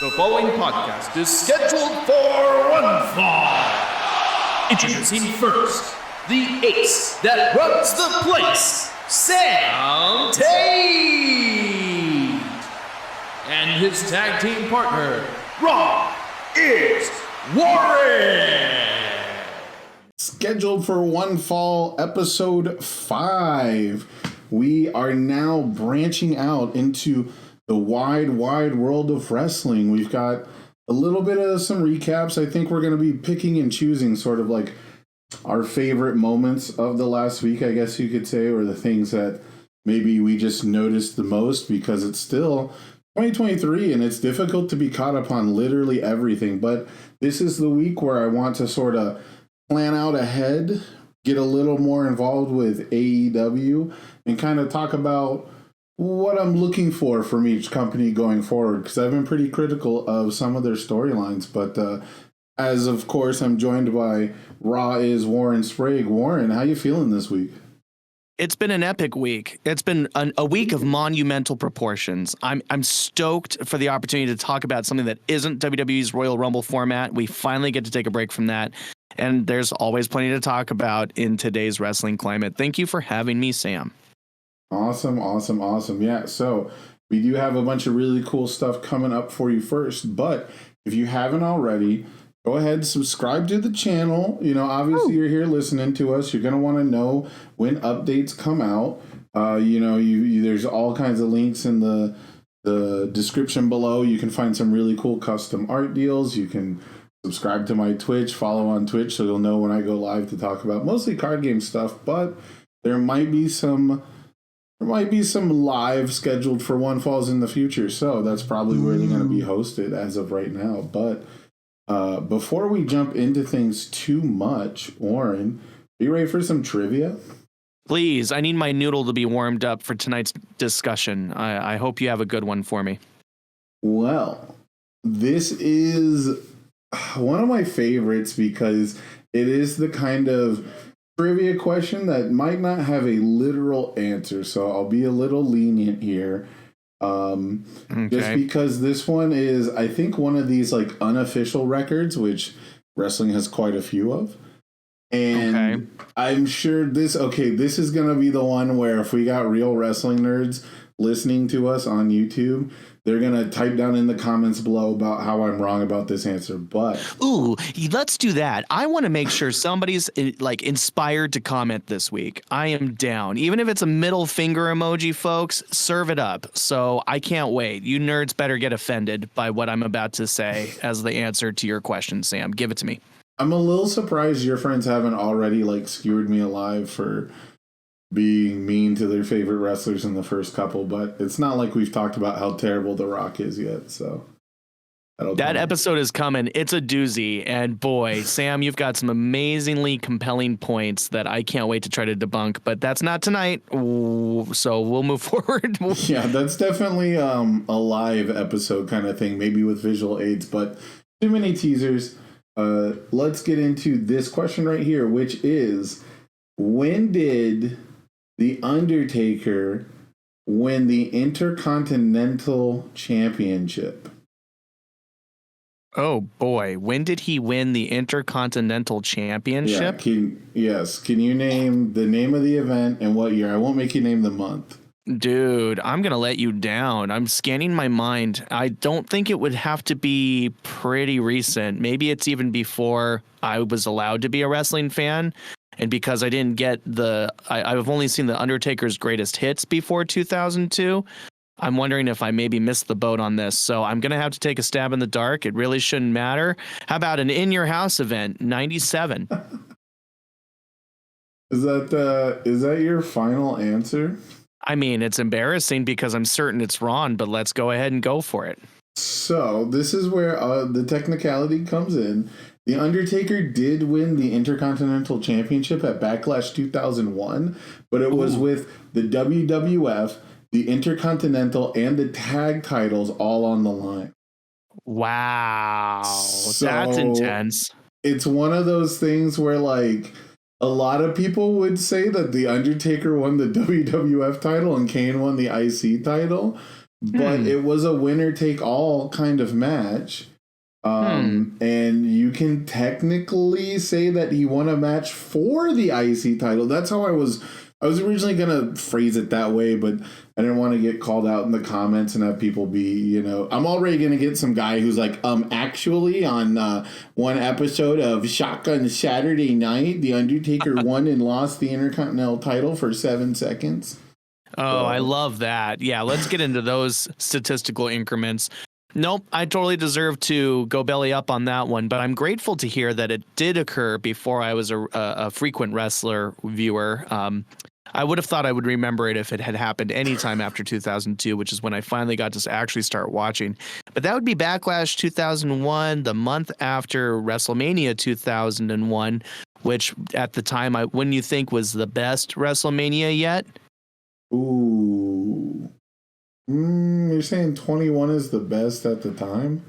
The following podcast is scheduled for one fall. Introducing first, the ace that runs the place, Sam Tate. And his tag team partner, Rob is Warren. Scheduled for one fall, episode 5. We are now branching out into the wide world of wrestling. We've got a little bit of some recaps. I think we're going to be picking and choosing sort of like our favorite moments of the last week, I guess you could say, or the things that maybe we just noticed the most, because it's still 2023 and it's difficult to be caught up on literally everything. But this is the week where I want to sort of plan out ahead, get a little more involved with AEW, and kind of talk about what I'm looking for from each company going forward, because I've been pretty critical of some of their storylines. But as of course, I'm joined by Raw is Warren Sprague. Warren, how you feeling this week? It's been an epic week. It's been a week of monumental proportions. I'm stoked for the opportunity to talk about something that isn't WWE's Royal Rumble format. We finally get to take a break from that. And there's always plenty to talk about in today's wrestling climate. Thank you for having me, Sam. Awesome. Yeah, so we do have a bunch of really cool stuff coming up for you first. But if you haven't already, go ahead and subscribe to the channel. You know, obviously you're here listening to us. You're going to want to know when updates come out. There's all kinds of links in the description below. You can find some really cool custom art deals. You can subscribe to my Twitch, follow on Twitch so you'll know when I go live to talk about mostly card game stuff, but there might be some live scheduled for One Falls in the future, so that's probably where they're going to be hosted as of right now. But before we jump into things too much, Warren, are you ready for some trivia? Please, I need my noodle to be warmed up for tonight's discussion. I hope you have a good one for me. Well, this is one of my favorites because it is the kind of trivia question that might not have a literal answer, so I'll be a little lenient here. Just because this one is, I think, one of these like unofficial records, which wrestling has quite a few of. And I'm sure this is going to be the one where if we got real wrestling nerds listening to us on YouTube, they're going to type down in the comments below about how I'm wrong about this answer. But ooh, let's do that. I want to make sure somebody's like inspired to comment this week. I am down. Even if it's a middle finger emoji, folks, serve it up. So I can't wait. You nerds better get offended by what I'm about to say as the answer to your question, Sam. Give it to me. I'm a little surprised your friends haven't already like skewered me alive for being mean to their favorite wrestlers in the first couple, but it's not like we've talked about how terrible The Rock is yet, so that episode is coming. It's a doozy, and boy, Sam, you've got some amazingly compelling points that I can't wait to try to debunk, but that's not tonight. Ooh, so we'll move forward. Yeah, that's definitely a live episode kind of thing, maybe with visual aids, but too many teasers. Let's get into this question right here, which is, when did The Undertaker win the Intercontinental Championship? Oh boy, when did he win the Intercontinental Championship? Yeah, can you name the name of the event and what year? I won't make you name the month. Dude, I'm going to let you down. I'm scanning my mind. I don't think it would have to be pretty recent. Maybe it's even before I was allowed to be a wrestling fan. And because I didn't get I've only seen The Undertaker's Greatest Hits before 2002. I'm wondering if I maybe missed the boat on this. So I'm going to have to take a stab in the dark. It really shouldn't matter. How about an In Your House event, 97? Is that your final answer? I mean, it's embarrassing because I'm certain it's wrong, but let's go ahead and go for it. So this is where the technicality comes in. The Undertaker did win the Intercontinental Championship at Backlash 2001, but it was with the WWF, the Intercontinental, and the tag titles all on the line. Wow. That's intense. It's one of those things where, like, a lot of people would say that The Undertaker won the WWF title and Kane won the IC title, but it was a winner take all kind of match. And you can technically say that he won a match for the IC title. That's how I was originally going to phrase it that way, but I didn't want to get called out in the comments and have people be, I'm already going to get some guy who's like, actually on one episode of Shotgun Saturday Night, The Undertaker won and lost the Intercontinental title for 7 seconds. Oh, I love that. Yeah, let's get into those statistical increments. Nope, I totally deserve to go belly up on that one, but I'm grateful to hear that it did occur before I was a frequent wrestler viewer. I would have thought I would remember it if it had happened anytime after 2002, which is when I finally got to actually start watching. But that would be Backlash 2001, the month after WrestleMania 2001, which at the time I wouldn't you think was the best WrestleMania yet? Ooh. You're saying 21 is the best at the time?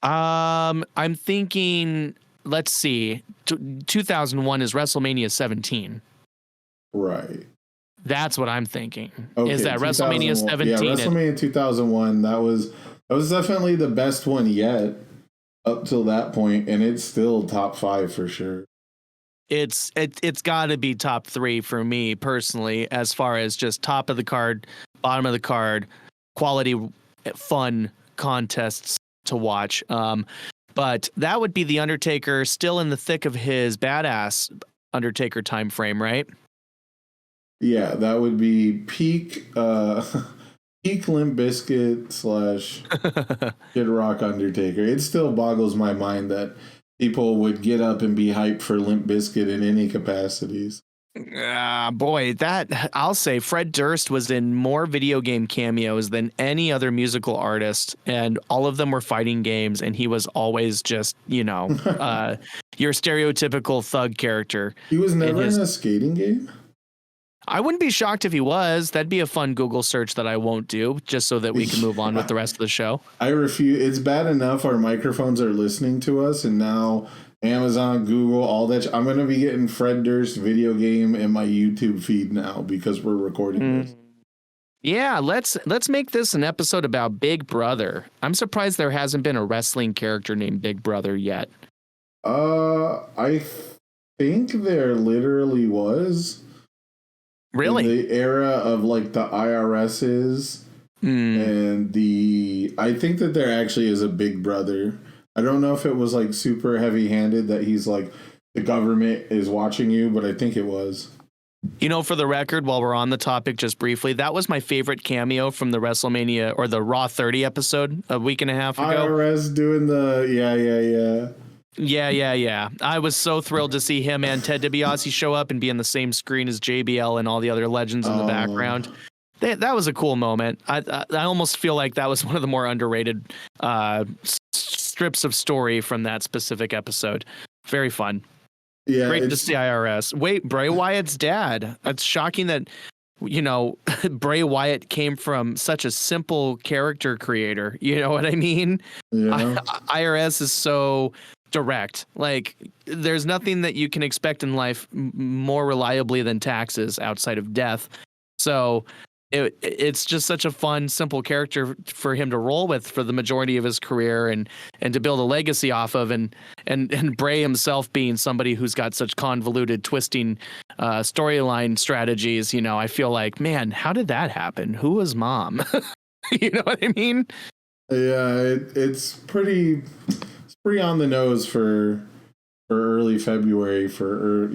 I'm thinking, let's see, 2001 is WrestleMania 17. Right. That's what I'm thinking. Okay, is that WrestleMania 17? Yeah, WrestleMania 2001. That was definitely the best one yet up till that point, and it's still top 5 for sure. It's got to be top 3 for me personally, as far as just top of the card, bottom of the card, quality, fun contests to watch. But that would be the Undertaker still in the thick of his badass Undertaker time frame, right? Yeah, that would be peak peak Limp Bizkit / Kid Rock Undertaker. It still boggles my mind that people would get up and be hyped for Limp Bizkit in any capacities. Boy, that I'll say Fred Durst was in more video game cameos than any other musical artist, and all of them were fighting games, and he was always just, your stereotypical thug character. He was never in a skating game? I wouldn't be shocked if he was. That'd be a fun Google search that I won't do, just so that we can move on with the rest of the show. I refuse. It's bad enough our microphones are listening to us, and now Amazon, Google, all that. I'm going to be getting Fred Durst video game in my YouTube feed now because we're recording this. Yeah, let's make this an episode about Big Brother. I'm surprised there hasn't been a wrestling character named Big Brother yet. I think there literally was. Really? In the era of like the IRSs and I think that there actually is a Big Brother. I don't know if it was like super heavy handed that he's like the government is watching you, but I think it was. For the record, while we're on the topic just briefly, that was my favorite cameo from the WrestleMania or the Raw 30 episode a week and a half ago. IRS doing the Yeah. I was so thrilled to see him and Ted DiBiase show up and be on the same screen as JBL and all the other legends in the background. That was a cool moment. I almost feel like that was one of the more underrated strips of story from that specific episode. Very fun. Yeah, great to see IRS. Wait, Bray Wyatt's dad. It's shocking that Bray Wyatt came from such a simple character creator. You know what I mean? Yeah. IRS is so direct. Like, there's nothing that you can expect in life more reliably than taxes outside of death. So it's just such a fun, simple character for him to roll with for the majority of his career and to build a legacy off of. And Bray himself being somebody who's got such convoluted, twisting storyline strategies, I feel like, man, how did that happen? Who was mom? You know what I mean? Yeah, it's pretty on the nose for early February for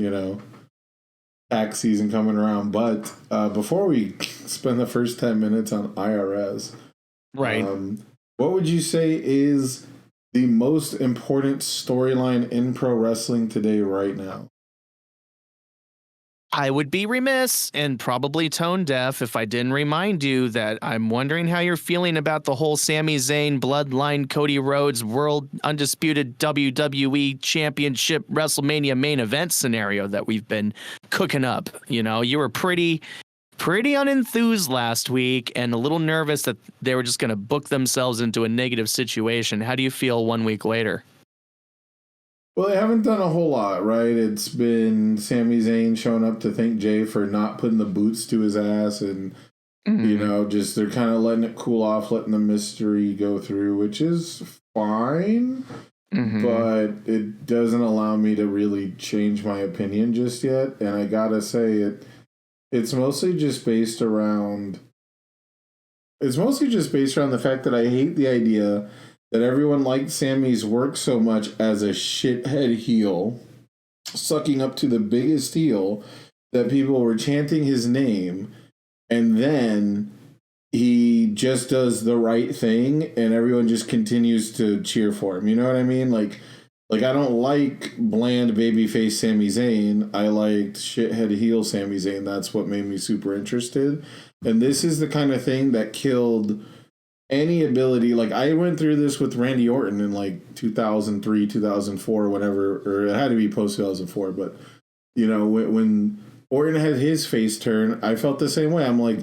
tax season coming around. But before we spend the first 10 minutes on IRS, right? What would you say is the most important storyline in pro wrestling today right now? I would be remiss and probably tone deaf if I didn't remind you that I'm wondering how you're feeling about the whole Sami Zayn Bloodline Cody Rhodes World Undisputed WWE Championship WrestleMania main event scenario that we've been cooking up. You were pretty unenthused last week and a little nervous that they were just going to book themselves into a negative situation. How do you feel 1 week later? Well, they haven't done a whole lot, right? It's been Sami Zayn showing up to thank Jay for not putting the boots to his ass and You know, just they're kind of letting it cool off, letting the mystery go through, which is fine. But it doesn't allow me to really change my opinion just yet. And I gotta say, it's mostly just based around. It's mostly just based around the fact that I hate the idea that everyone liked Sammy's work so much as a shithead heel, sucking up to the biggest heel, that people were chanting his name, and then he just does the right thing and everyone just continues to cheer for him. You know what I mean? Like I don't like bland babyface Sami Zayn. I liked shithead heel Sami Zayn. That's what made me super interested. And this is the kind of thing that killed any ability. Like, I went through this with Randy Orton in like 2003, 2004, whatever, or it had to be post 2004. But, you know, when Orton had his face turn, I felt the same way. I'm like,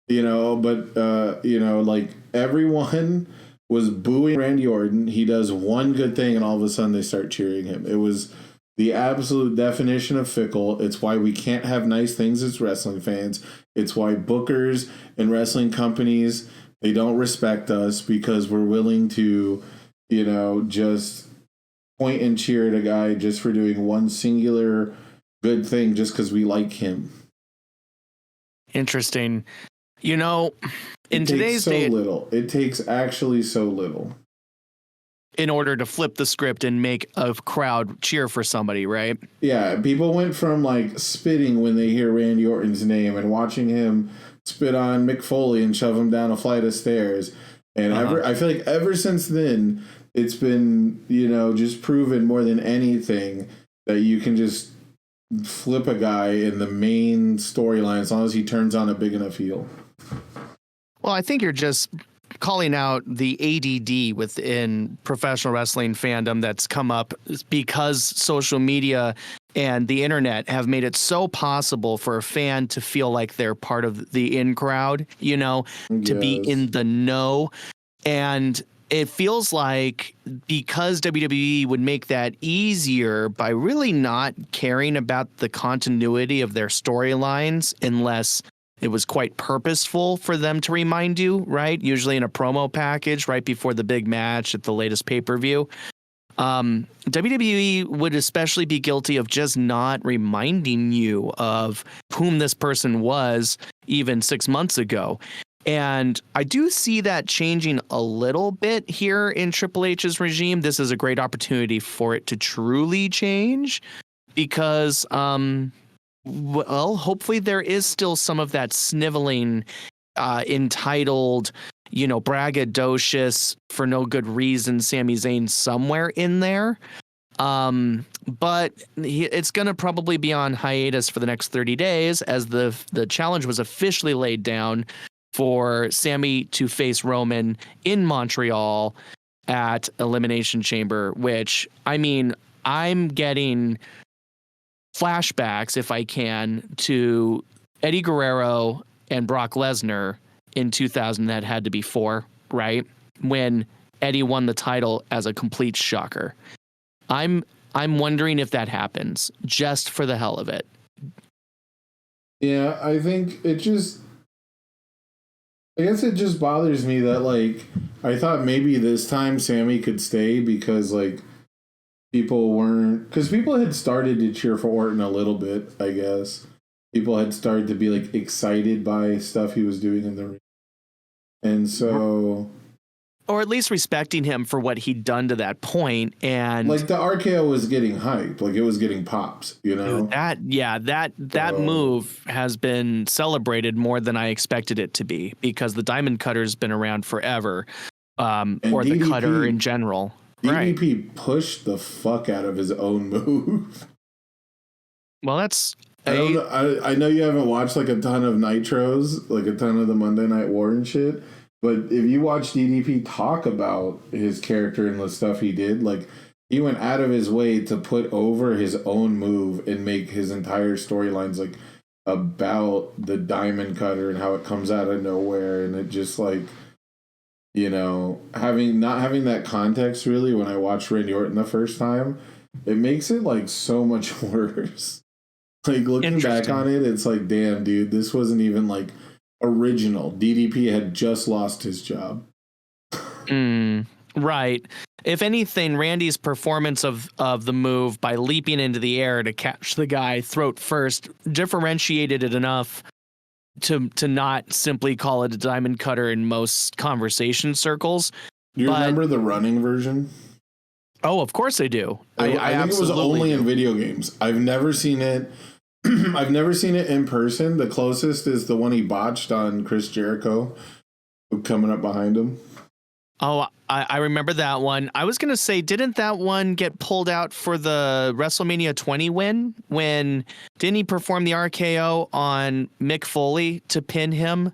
you know, but, you know, like everyone was booing Randy Orton. He does one good thing and all of a sudden they start cheering him. It was the absolute definition of fickle. It's why we can't have nice things as wrestling fans. It's why bookers and wrestling companies, they don't respect us because we're willing to, you know, just point and cheer at a guy just for doing one singular good thing just because we like him. Interesting. You know, in today's day, it takes actually so little in order to flip the script and make a crowd cheer for somebody, right? Yeah, people went from like spitting when they hear Randy Orton's name and watching him spit on Mick Foley and shove him down a flight of stairs. And I feel like ever since then, it's been, you know, just proven more than anything that you can just flip a guy in the main storyline as long as he turns on a big enough heel. Well, I think you're just calling out the ADD within professional wrestling fandom that's come up because social media and the internet have made it so possible for a fan to feel like they're part of the in crowd, you know, to be in the know. And it feels like because WWE would make that easier by really not caring about the continuity of their storylines unless it was quite purposeful for them to remind you, right? Usually in a promo package right before the big match at the latest pay-per-view. WWE would especially be guilty of just not reminding you of whom this person was even 6 months ago. And I do see that changing a little bit here in Triple H's regime. This is a great opportunity for it to truly change because, well, hopefully there is still some of that sniveling, entitled, you know, braggadocious for no good reason Sami Zayn somewhere in there. But it's going to probably be on hiatus for the next 30 days as the challenge was officially laid down for Sami to face Roman in Montreal at Elimination Chamber, which, I mean, I'm getting flashbacks, if I can, to Eddie Guerrero and Brock Lesnar in 2000. That had to be 4, right? When Eddie won the title as a complete shocker. I'm wondering if that happens just for the hell of it. Yeah, I think I guess it just bothers me that, like, I thought maybe this time Sami could stay because, like, people had started to cheer for Orton a little bit, I guess. People had started to be, like, excited by stuff he was doing in the ring. And so... Or at least respecting him for what he'd done to that point. And like, the RKO was getting hyped. Like, it was getting pops, you know? That move has been celebrated more than I expected it to be because the Diamond Cutter's been around forever. Or DDP, the Cutter in general. DDP pushed the fuck out of his own move. Well, that's... I know you haven't watched, like, a ton of Nitros, like a ton of the Monday Night War and shit, but if you watch DDP talk about his character and the stuff he did, like, he went out of his way to put over his own move and make his entire storylines, like, about the Diamond Cutter and how it comes out of nowhere, and it just, like, you know, not having that context, really, when I watched Randy Orton the first time, it makes it, like, so much worse. Like, looking back on it, it's like, damn, dude, this wasn't even, like, original. DDP had just lost his job. Right. If anything, Randy's performance of the move by leaping into the air to catch the guy throat first differentiated it enough to not simply call it a diamond cutter in most conversation circles. Do you remember the running version? Oh, of course I do. I think it was only in video games. I've never seen it. I've never seen it in person. The closest is the one he botched on Chris Jericho, coming up behind him. Oh, I remember that one. I was going to say, didn't that one get pulled out for the WrestleMania 20 win? Didn't he perform the RKO on Mick Foley to pin him?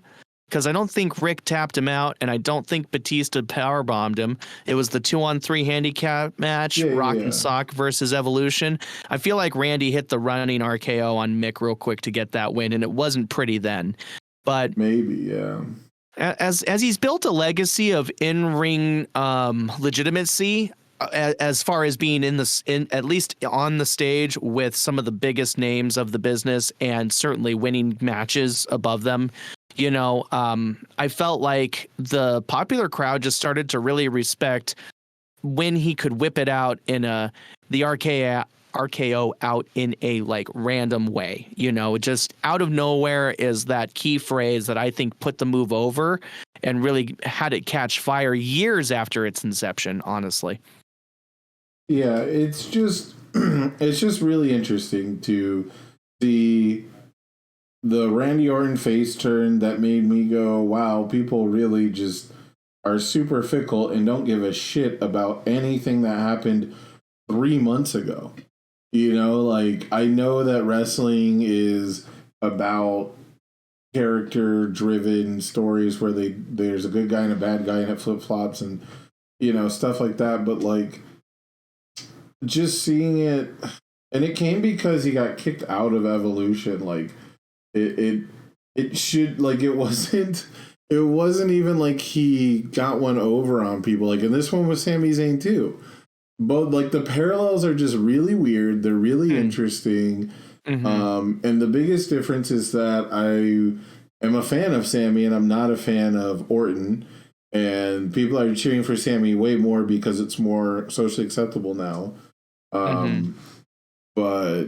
Because I don't think Rick tapped him out, and I don't think Batista powerbombed him. It was the 2-on-3 handicap match, Rock and Sock versus Evolution. I feel like Randy hit the running RKO on Mick real quick to get that win, and it wasn't pretty then. But maybe, yeah. As he's built a legacy of in-ring legitimacy, as far as being in at least on the stage with some of the biggest names of the business, and certainly winning matches above them. You know, I felt like the popular crowd just started to really respect when he could whip it out in the RKO out in a like random way. You know, just out of nowhere is that key phrase that I think put the move over and really had it catch fire years after its inception, honestly. Yeah, it's just really interesting to see the Randy Orton face turn that made me go, wow, people really just are super fickle and don't give a shit about anything that happened 3 months ago. You know, like, I know that wrestling is about character-driven stories where there's a good guy and a bad guy and it flip-flops and, you know, stuff like that. But, like, just seeing it, and it came because he got kicked out of Evolution. Like, it should, like, it wasn't even like he got one over on people. Like, and this one was Sami Zayn too. But like the parallels are just really weird. They're really interesting. Mm-hmm. And the biggest difference is that I am a fan of Sami and I'm not a fan of Orton. And people are cheering for Sami way more because it's more socially acceptable now. But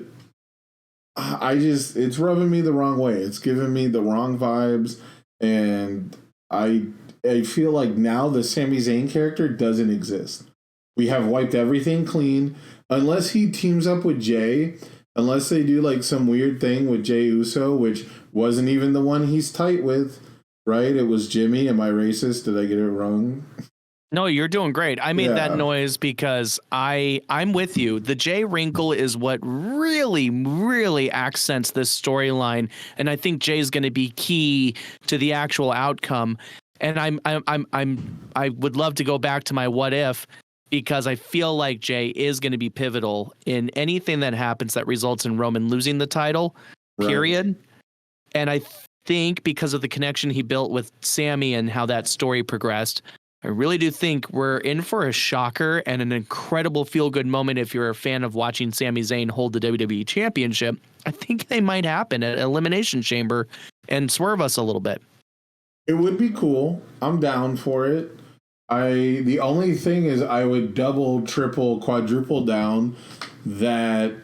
it's rubbing me the wrong way. It's giving me the wrong vibes. And I feel like now the Sami Zayn character doesn't exist. We have wiped everything clean. Unless he teams up with Jay, unless they do like some weird thing with Jay Uso, which wasn't even the one he's tight with, right? It was Jimmy. Am I racist? Did I get it wrong? No, you're doing great. I made that noise because I'm with you. The Jay wrinkle is what really, really accents this storyline, and I think Jay's going to be key to the actual outcome. And I would love to go back to my what if, because I feel like Jay is going to be pivotal in anything that happens that results in Roman losing the title, period. Right. And I think because of the connection he built with Sami and how that story progressed, I really do think we're in for a shocker and an incredible feel-good moment if you're a fan of watching Sami Zayn hold the WWE Championship. I think they might happen at Elimination Chamber and swerve us a little bit. It would be cool. I'm down for it. The only thing is I would double, triple, quadruple down that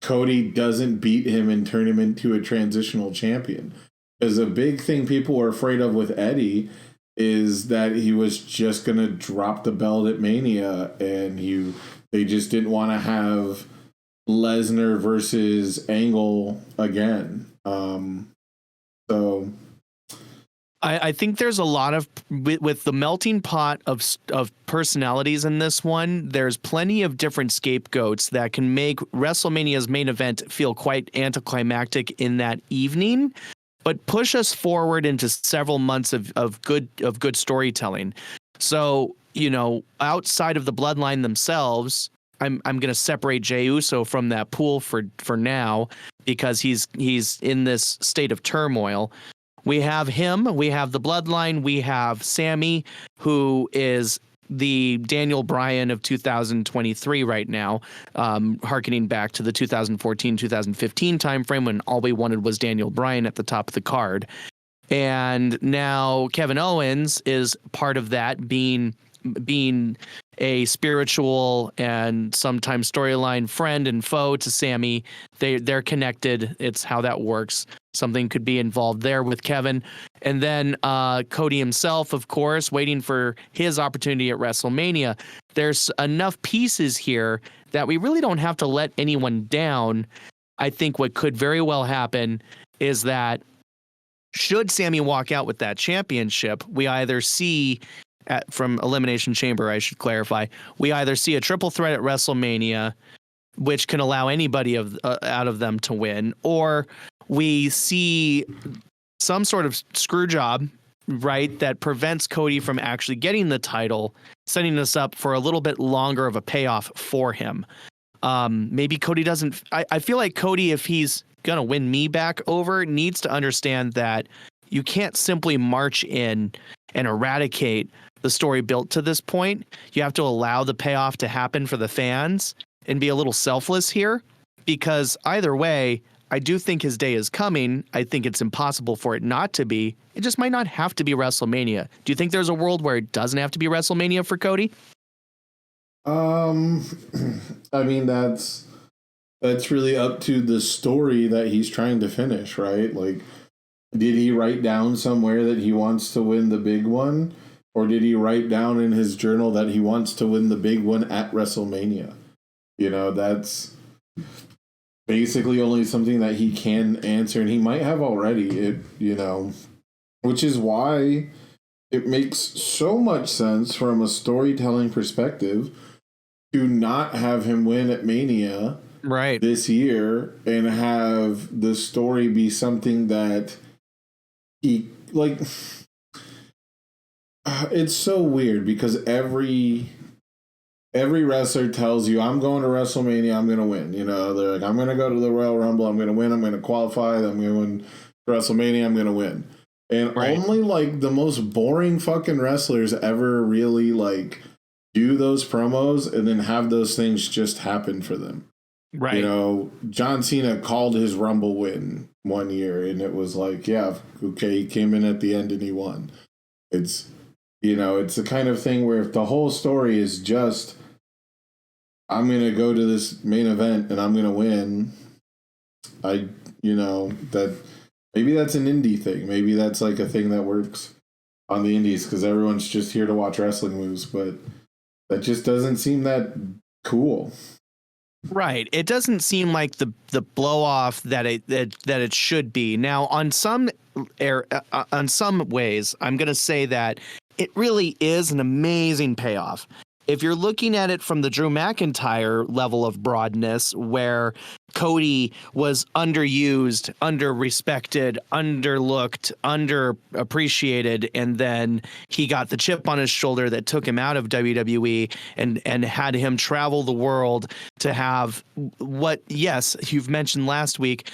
Cody doesn't beat him and turn him into a transitional champion. Because a big thing people were afraid of with Eddie is that he was just going to drop the belt at Mania, and they just didn't want to have Lesnar versus Angle again. So I think there's a lot of, with the melting pot of personalities in this one, there's plenty of different scapegoats that can make WrestleMania's main event feel quite anticlimactic in that evening, but push us forward into several months of good storytelling. So, you know, outside of the bloodline themselves, I'm going to separate Jey Uso from that pool for now, because he's in this state of turmoil. We have him, we have the bloodline, we have Sami, who is the Daniel Bryan of 2023 right now, hearkening back to the 2014-2015 timeframe when all we wanted was Daniel Bryan at the top of the card. And now Kevin Owens is part of that, being a spiritual and sometimes storyline friend and foe to Sammy. They're connected. It's how that works. Something could be involved there with Kevin. And then Cody himself, of course, waiting for his opportunity at WrestleMania. There's enough pieces here that we really don't have to let anyone down. I think what could very well happen is that should Sammy walk out with that championship, we either see from Elimination Chamber, I should clarify, we either see a triple threat at WrestleMania, which can allow anybody out of them to win, or we see some sort of screw job, right, that prevents Cody from actually getting the title, setting us up for a little bit longer of a payoff for him. Maybe Cody doesn't. I feel like Cody, if he's gonna win me back over, needs to understand that you can't simply march in and eradicate the story built to this point. You have to allow the payoff to happen for the fans and be a little selfless here, because either way, I do think his day is coming. I think it's impossible for it not to be. It just might not have to be WrestleMania. Do you think there's a world where it doesn't have to be WrestleMania for Cody? I mean, that's really up to the story that he's trying to finish, right? Like, did he write down somewhere that he wants to win the big one? Or did he write down in his journal that he wants to win the big one at WrestleMania? You know, that's basically only something that he can answer, and he might have already, which is why it makes so much sense from a storytelling perspective to not have him win at Mania right this year and have the story be something that he, like, it's so weird because every wrestler tells you, I'm going to WrestleMania, I'm going to win. You know, they're like, I'm going to go to the Royal Rumble, I'm going to win, I'm going to qualify, I'm going to WrestleMania, I'm going to win. And only, like, the most boring fucking wrestlers ever really, like, do those promos and then have those things just happen for them. Right. You know, John Cena called his Rumble win one year, and it was like, yeah, okay, he came in at the end and he won. It's, it's the kind of thing where if the whole story is just, I'm going to go to this main event and I'm going to win, that maybe that's an indie thing. Maybe that's like a thing that works on the indies because everyone's just here to watch wrestling moves, but that just doesn't seem that cool. Right. It doesn't seem like the blow off that it should be. Now, on some ways, I'm going to say that it really is an amazing payoff. If you're looking at it from the Drew McIntyre level of broadness, where Cody was underused, underrespected, underlooked, underappreciated, and then he got the chip on his shoulder that took him out of WWE and had him travel the world to have what, yes, you've mentioned last week,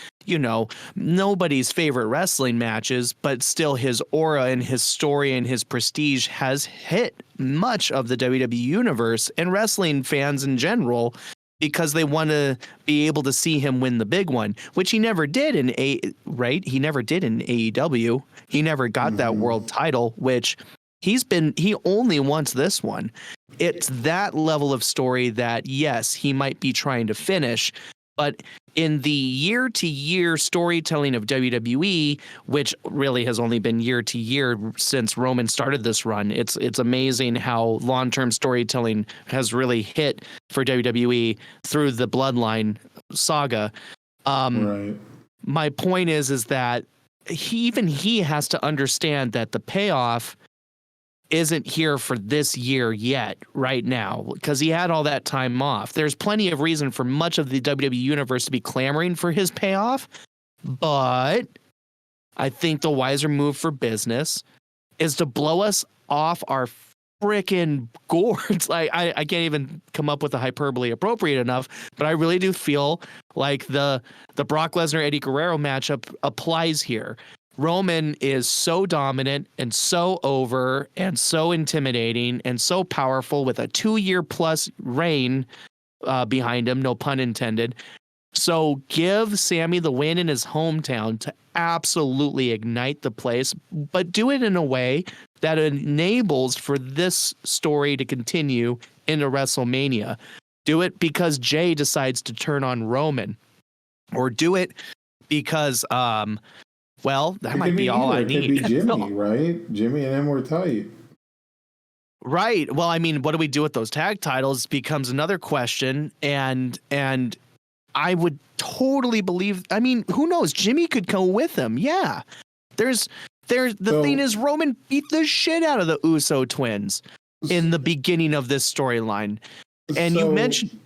nobody's favorite wrestling matches, but still his aura and his story and his prestige has hit much of the WWE universe and wrestling fans in general because they want to be able to see him win the big one, which he never did He never did in AEW. He never got that world title, which he only wants this one. It's that level of story that, yes, he might be trying to finish, but in the year-to-year storytelling of WWE, which really has only been year-to-year since Roman started this run, it's amazing how long-term storytelling has really hit for WWE through the Bloodline saga. Right. My point is that he has to understand that the payoff isn't here for this year yet, right now, because he had all that time off. There's plenty of reason for much of the WWE universe to be clamoring for his payoff, but I think the wiser move for business is to blow us off our freaking gourds. I can't even come up with a hyperbole appropriate enough, but I really do feel like the Brock Lesnar Eddie Guerrero matchup applies here. Roman is so dominant and so over and so intimidating and so powerful with a 2-year plus reign behind him, no pun intended. So give Sammy the win in his hometown to absolutely ignite the place, but do it in a way that enables for this story to continue into WrestleMania. Do it because Jay decides to turn on Roman, or do it because, well, that might be all I need. It could be Jimmy, right? Jimmy and him were tight. Right. Well, I mean, what do we do with those tag titles becomes another question. And I would totally believe, I mean, who knows? Jimmy could go with him. Yeah. The thing is, Roman beat the shit out of the Uso twins in the beginning of this storyline. And you mentioned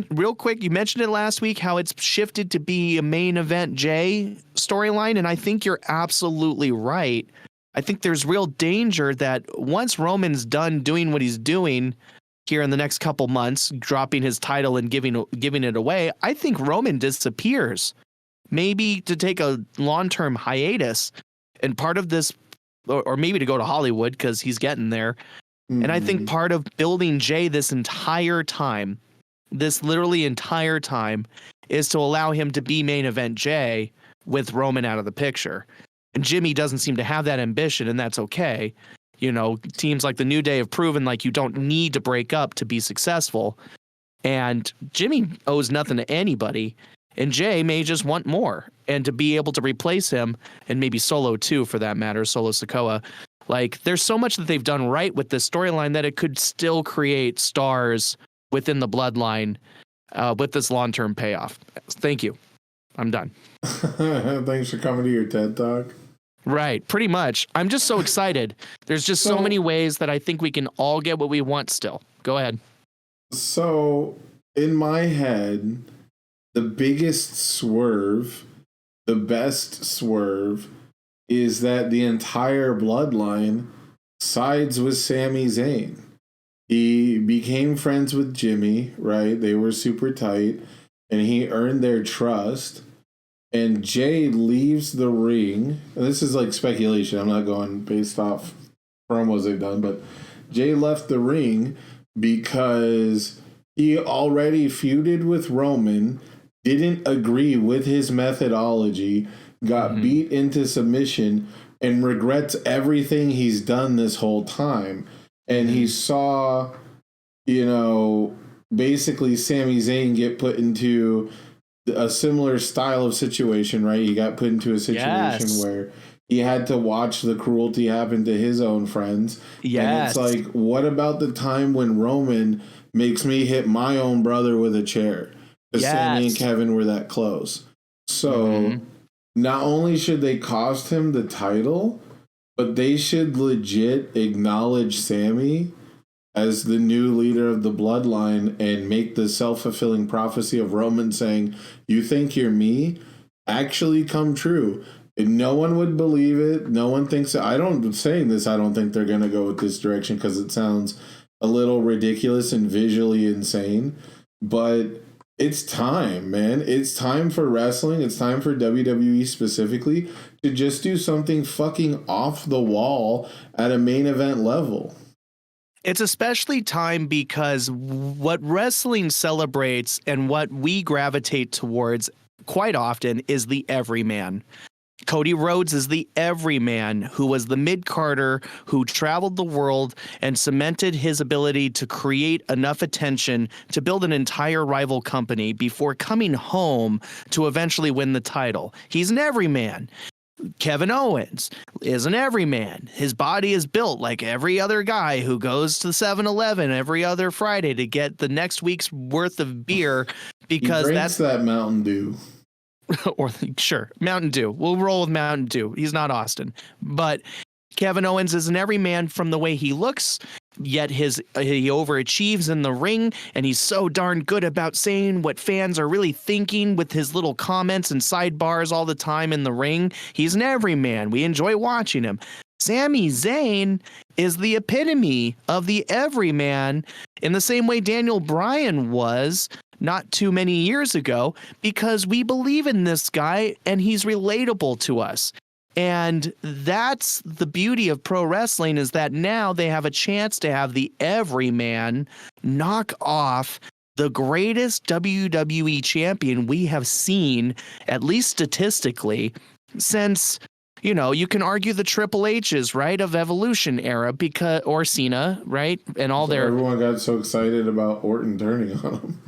real quick, you mentioned it last week, how it's shifted to be a main event Jay storyline. And I think you're absolutely right. I think there's real danger that once Roman's done doing what he's doing here in the next couple months, dropping his title and giving it away, I think Roman disappears, maybe to take a long-term hiatus. And part of this, or maybe to go to Hollywood because he's getting there. Mm-hmm. And I think part of building Jay this entire time, this literally entire time, is to allow him to be main event Jay with Roman out of the picture. And Jimmy doesn't seem to have that ambition, and that's okay. You know, teams like the New Day have proven like you don't need to break up to be successful. And Jimmy owes nothing to anybody. And Jay may just want more. And to be able to replace him, and maybe Solo too, for that matter, Solo Sikoa, like there's so much that they've done right with this storyline that it could still create stars within the bloodline with this long-term payoff. Thank you. I'm done. Thanks for coming to your TED Talk. Right, pretty much. I'm just so excited. There's just so many ways that I think we can all get what we want still. Go ahead. So, in my head, the biggest swerve, the best swerve, is that the entire bloodline sides with Sami Zayn. He became friends with Jimmy, right? They were super tight, and he earned their trust. And Jay leaves the ring. And this is like speculation. I'm not going based off promos they've done, but Jay left the ring because he already feuded with Roman, didn't agree with his methodology, got beat into submission, and regrets everything he's done this whole time. And he saw, basically Sami Zayn get put into a similar style of situation, right? He got put into a situation where he had to watch the cruelty happen to his own friends. Yes. And it's like, what about the time when Roman makes me hit my own brother with a chair? Because Sammy and Kevin were that close. So not only should they cost him the title, but they should legit acknowledge Sammy as the new leader of the bloodline and make the self-fulfilling prophecy of Roman saying, "You think you're me?" actually come true. And no one would believe it. No one thinks it. I don't think they're going to go with this direction because it sounds a little ridiculous and visually insane. But it's time, man. It's time for wrestling. It's time for WWE specifically to just do something fucking off the wall at a main event level. It's especially time because what wrestling celebrates and what we gravitate towards quite often is the everyman. Cody Rhodes is the everyman who was the mid-carder who traveled the world and cemented his ability to create enough attention to build an entire rival company before coming home to eventually win the title. He's an everyman. Kevin Owens is an everyman. His body is built like every other guy who goes to 7-Eleven every other Friday to get the next week's worth of beer because that's that Mountain Dew. Or sure, Mountain Dew. We'll roll with Mountain Dew. He's not Austin. But Kevin Owens is an everyman from the way he looks, yet he overachieves in the ring, and he's so darn good about saying what fans are really thinking with his little comments and sidebars all the time in the ring. He's an everyman. We enjoy watching him. Sami Zayn is the epitome of the everyman in the same way Daniel Bryan was not too many years ago, because we believe in this guy and he's relatable to us. And that's the beauty of pro wrestling, is that now they have a chance to have the everyman knock off the greatest WWE champion we have seen, at least statistically, since, you know, you can argue the Triple H's, right, of Evolution era, because, or Cena, right, and all their... Everyone got so excited about Orton turning on him.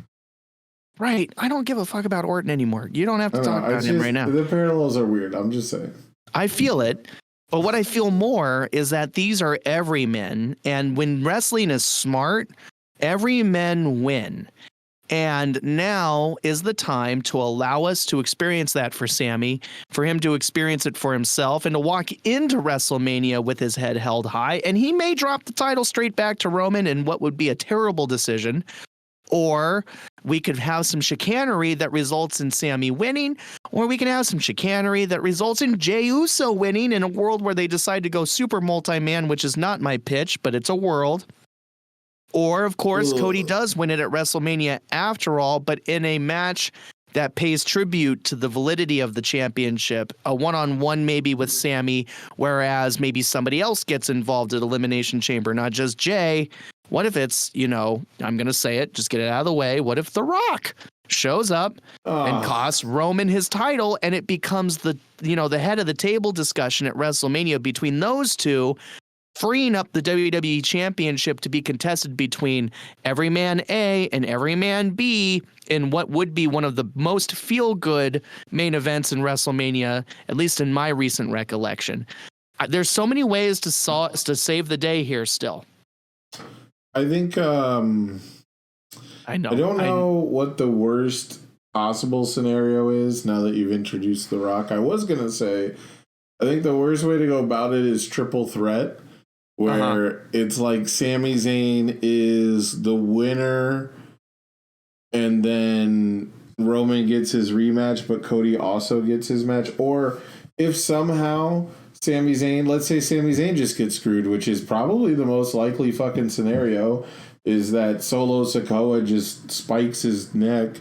Right. I don't give a fuck about Orton anymore. You don't have to talk about him right now. The parallels are weird. I'm just saying. I feel it. But what I feel more is that these are everymen. And when wrestling is smart, everymen win. And now is the time to allow us to experience that for Sammy, for him to experience it for himself, and to walk into WrestleMania with his head held high. And he may drop the title straight back to Roman in what would be a terrible decision. Or we could have some chicanery that results in Sammy winning, or we can have some chicanery that results in Jey Uso winning in a world where they decide to go super multi-man, which is not my pitch, but it's a world. Or, of course, Cody does win it at WrestleMania after all, but in a match that pays tribute to the validity of the championship, a one-on-one maybe with Sammy, whereas maybe somebody else gets involved at Elimination Chamber, not just Jey. What if it's, you know, I'm going to say it, just get it out of the way. What if The Rock shows up and costs Roman his title, and it becomes the, you know, the head of the table discussion at WrestleMania between those two, freeing up the WWE Championship to be contested between Everyman A and Everyman B in what would be one of the most feel-good main events in WrestleMania, at least in my recent recollection. There's so many ways to save the day here still. I think I don't know what the worst possible scenario is now that you've introduced The Rock. I was going to say, I think the worst way to go about it is triple threat, where it's like Sami Zayn is the winner and then Roman gets his rematch, but Cody also gets his match. Or if somehow Sami Zayn, let's say Sami Zayn just gets screwed, which is probably the most likely fucking scenario, is that Solo Sikoa just spikes his neck,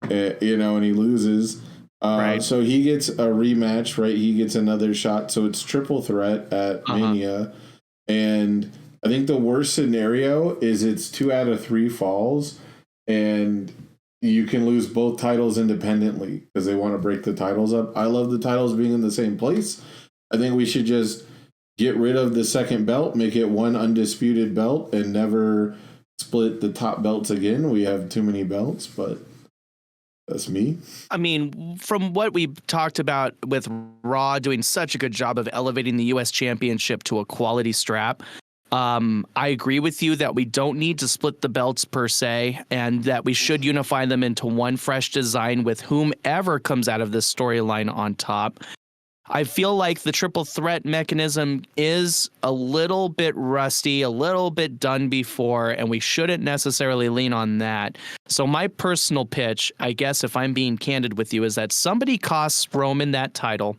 you know, and he loses. Right. So he gets a rematch, right? He gets another shot. So it's triple threat at Mania. And I think the worst scenario is it's 2 out of 3 falls, and you can lose both titles independently because they want to break the titles up. I love the titles being in the same place. I think we should just get rid of the second belt, make it one undisputed belt, and never split the top belts again. We have too many belts, but that's me. I mean, from what we talked about with Raw doing such a good job of elevating the U.S. Championship to a quality strap, I agree with you that we don't need to split the belts per se, and that we should unify them into one fresh design with whomever comes out of this storyline on top. I feel like the triple threat mechanism is a little bit rusty, a little bit done before, and we shouldn't necessarily lean on that. So my personal pitch, I guess if I'm being candid with you, is that somebody costs Roman that title,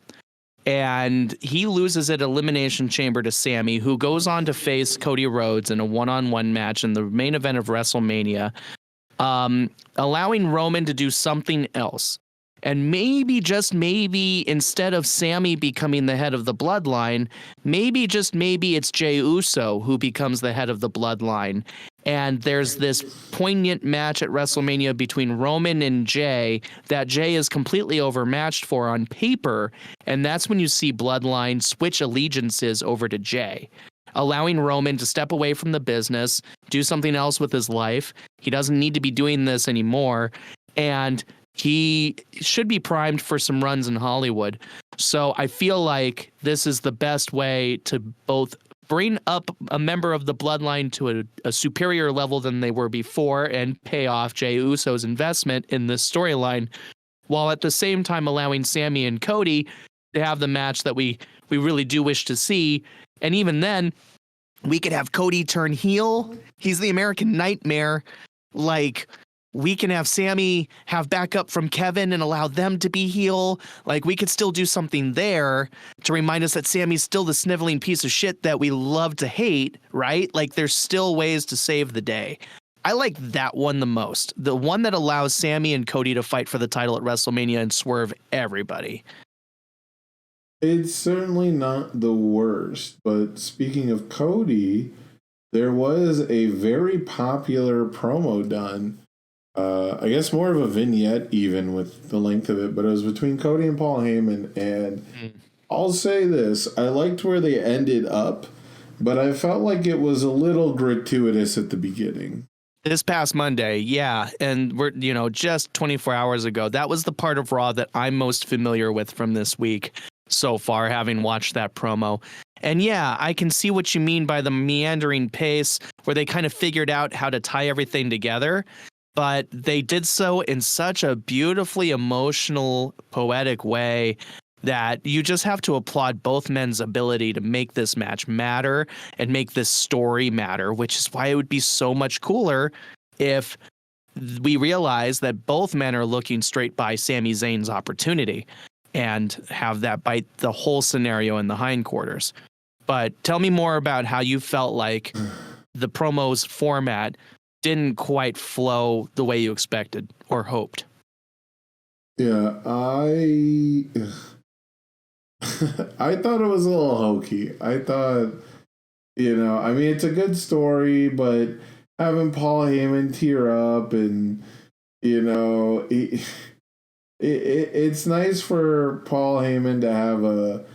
and he loses at Elimination Chamber to Sammy, who goes on to face Cody Rhodes in a one-on-one match in the main event of WrestleMania, allowing Roman to do something else. And maybe, just maybe, instead of Sammy becoming the head of the bloodline, maybe, just maybe, it's Jey Uso who becomes the head of the bloodline. And there's this poignant match at WrestleMania between Roman and Jey that Jey is completely overmatched for on paper. And that's when you see Bloodline switch allegiances over to Jey, allowing Roman to step away from the business, do something else with his life. He doesn't need to be doing this anymore. And he should be primed for some runs in Hollywood. So I feel like this is the best way to both bring up a member of the bloodline to a superior level than they were before and pay off Jey Uso's investment in this storyline, while at the same time allowing Sammy and Cody to have the match that we really do wish to see. And even then, we could have Cody turn heel. He's the American Nightmare. Like, we can have Sammy have backup from Kevin and allow them to be heel. Like, we could still do something there to remind us that Sammy's still the sniveling piece of shit that we love to hate, right? Like, there's still ways to save the day. I like that one the most. The one that allows Sammy and Cody to fight for the title at WrestleMania and swerve everybody. It's certainly not the worst, but speaking of Cody, there was a very popular promo done I guess more of a vignette even with the length of it, but it was between Cody and Paul Heyman. And I'll say this, I liked where they ended up, but I felt like it was a little gratuitous at the beginning. This past Monday, yeah, and we're just 24 hours ago. That was the part of Raw that I'm most familiar with from this week so far, having watched that promo. And yeah, I can see what you mean by the meandering pace, where they kind of figured out how to tie everything together, but they did so in such a beautifully emotional, poetic way that you just have to applaud both men's ability to make this match matter and make this story matter, which is why it would be so much cooler if we realize that both men are looking straight by Sami Zayn's opportunity and have that bite the whole scenario in the hindquarters. But tell me more about how you felt like the promo's format didn't quite flow the way you expected or hoped. Yeah, I thought it was a little hokey. I thought, I mean, it's a good story, but having Paul Heyman tear up and, it's nice for Paul Heyman to have a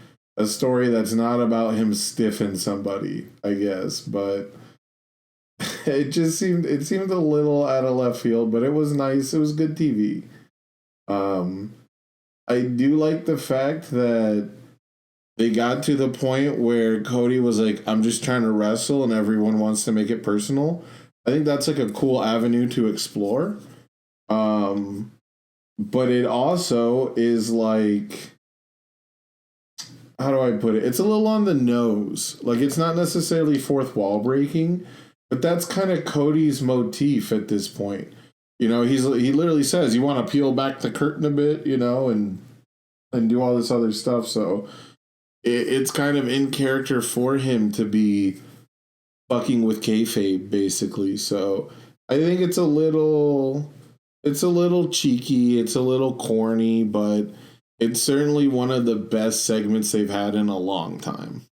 story that's not about him stiffing somebody, I guess, but it seemed a little out of left field, but it was nice. It was good TV. I do like the fact that they got to the point where Cody was like, I'm just trying to wrestle and everyone wants to make it personal. I think that's like a cool avenue to explore. But it also is like, how do I put it? It's a little on the nose. Like, it's not necessarily fourth wall breaking, but that's kind of Cody's motif at this point. He literally says, you want to peel back the curtain a bit, and do all this other stuff. So it's kind of in character for him to be fucking with kayfabe, basically. So I think it's a little cheeky, it's a little corny, but it's certainly one of the best segments they've had in a long time.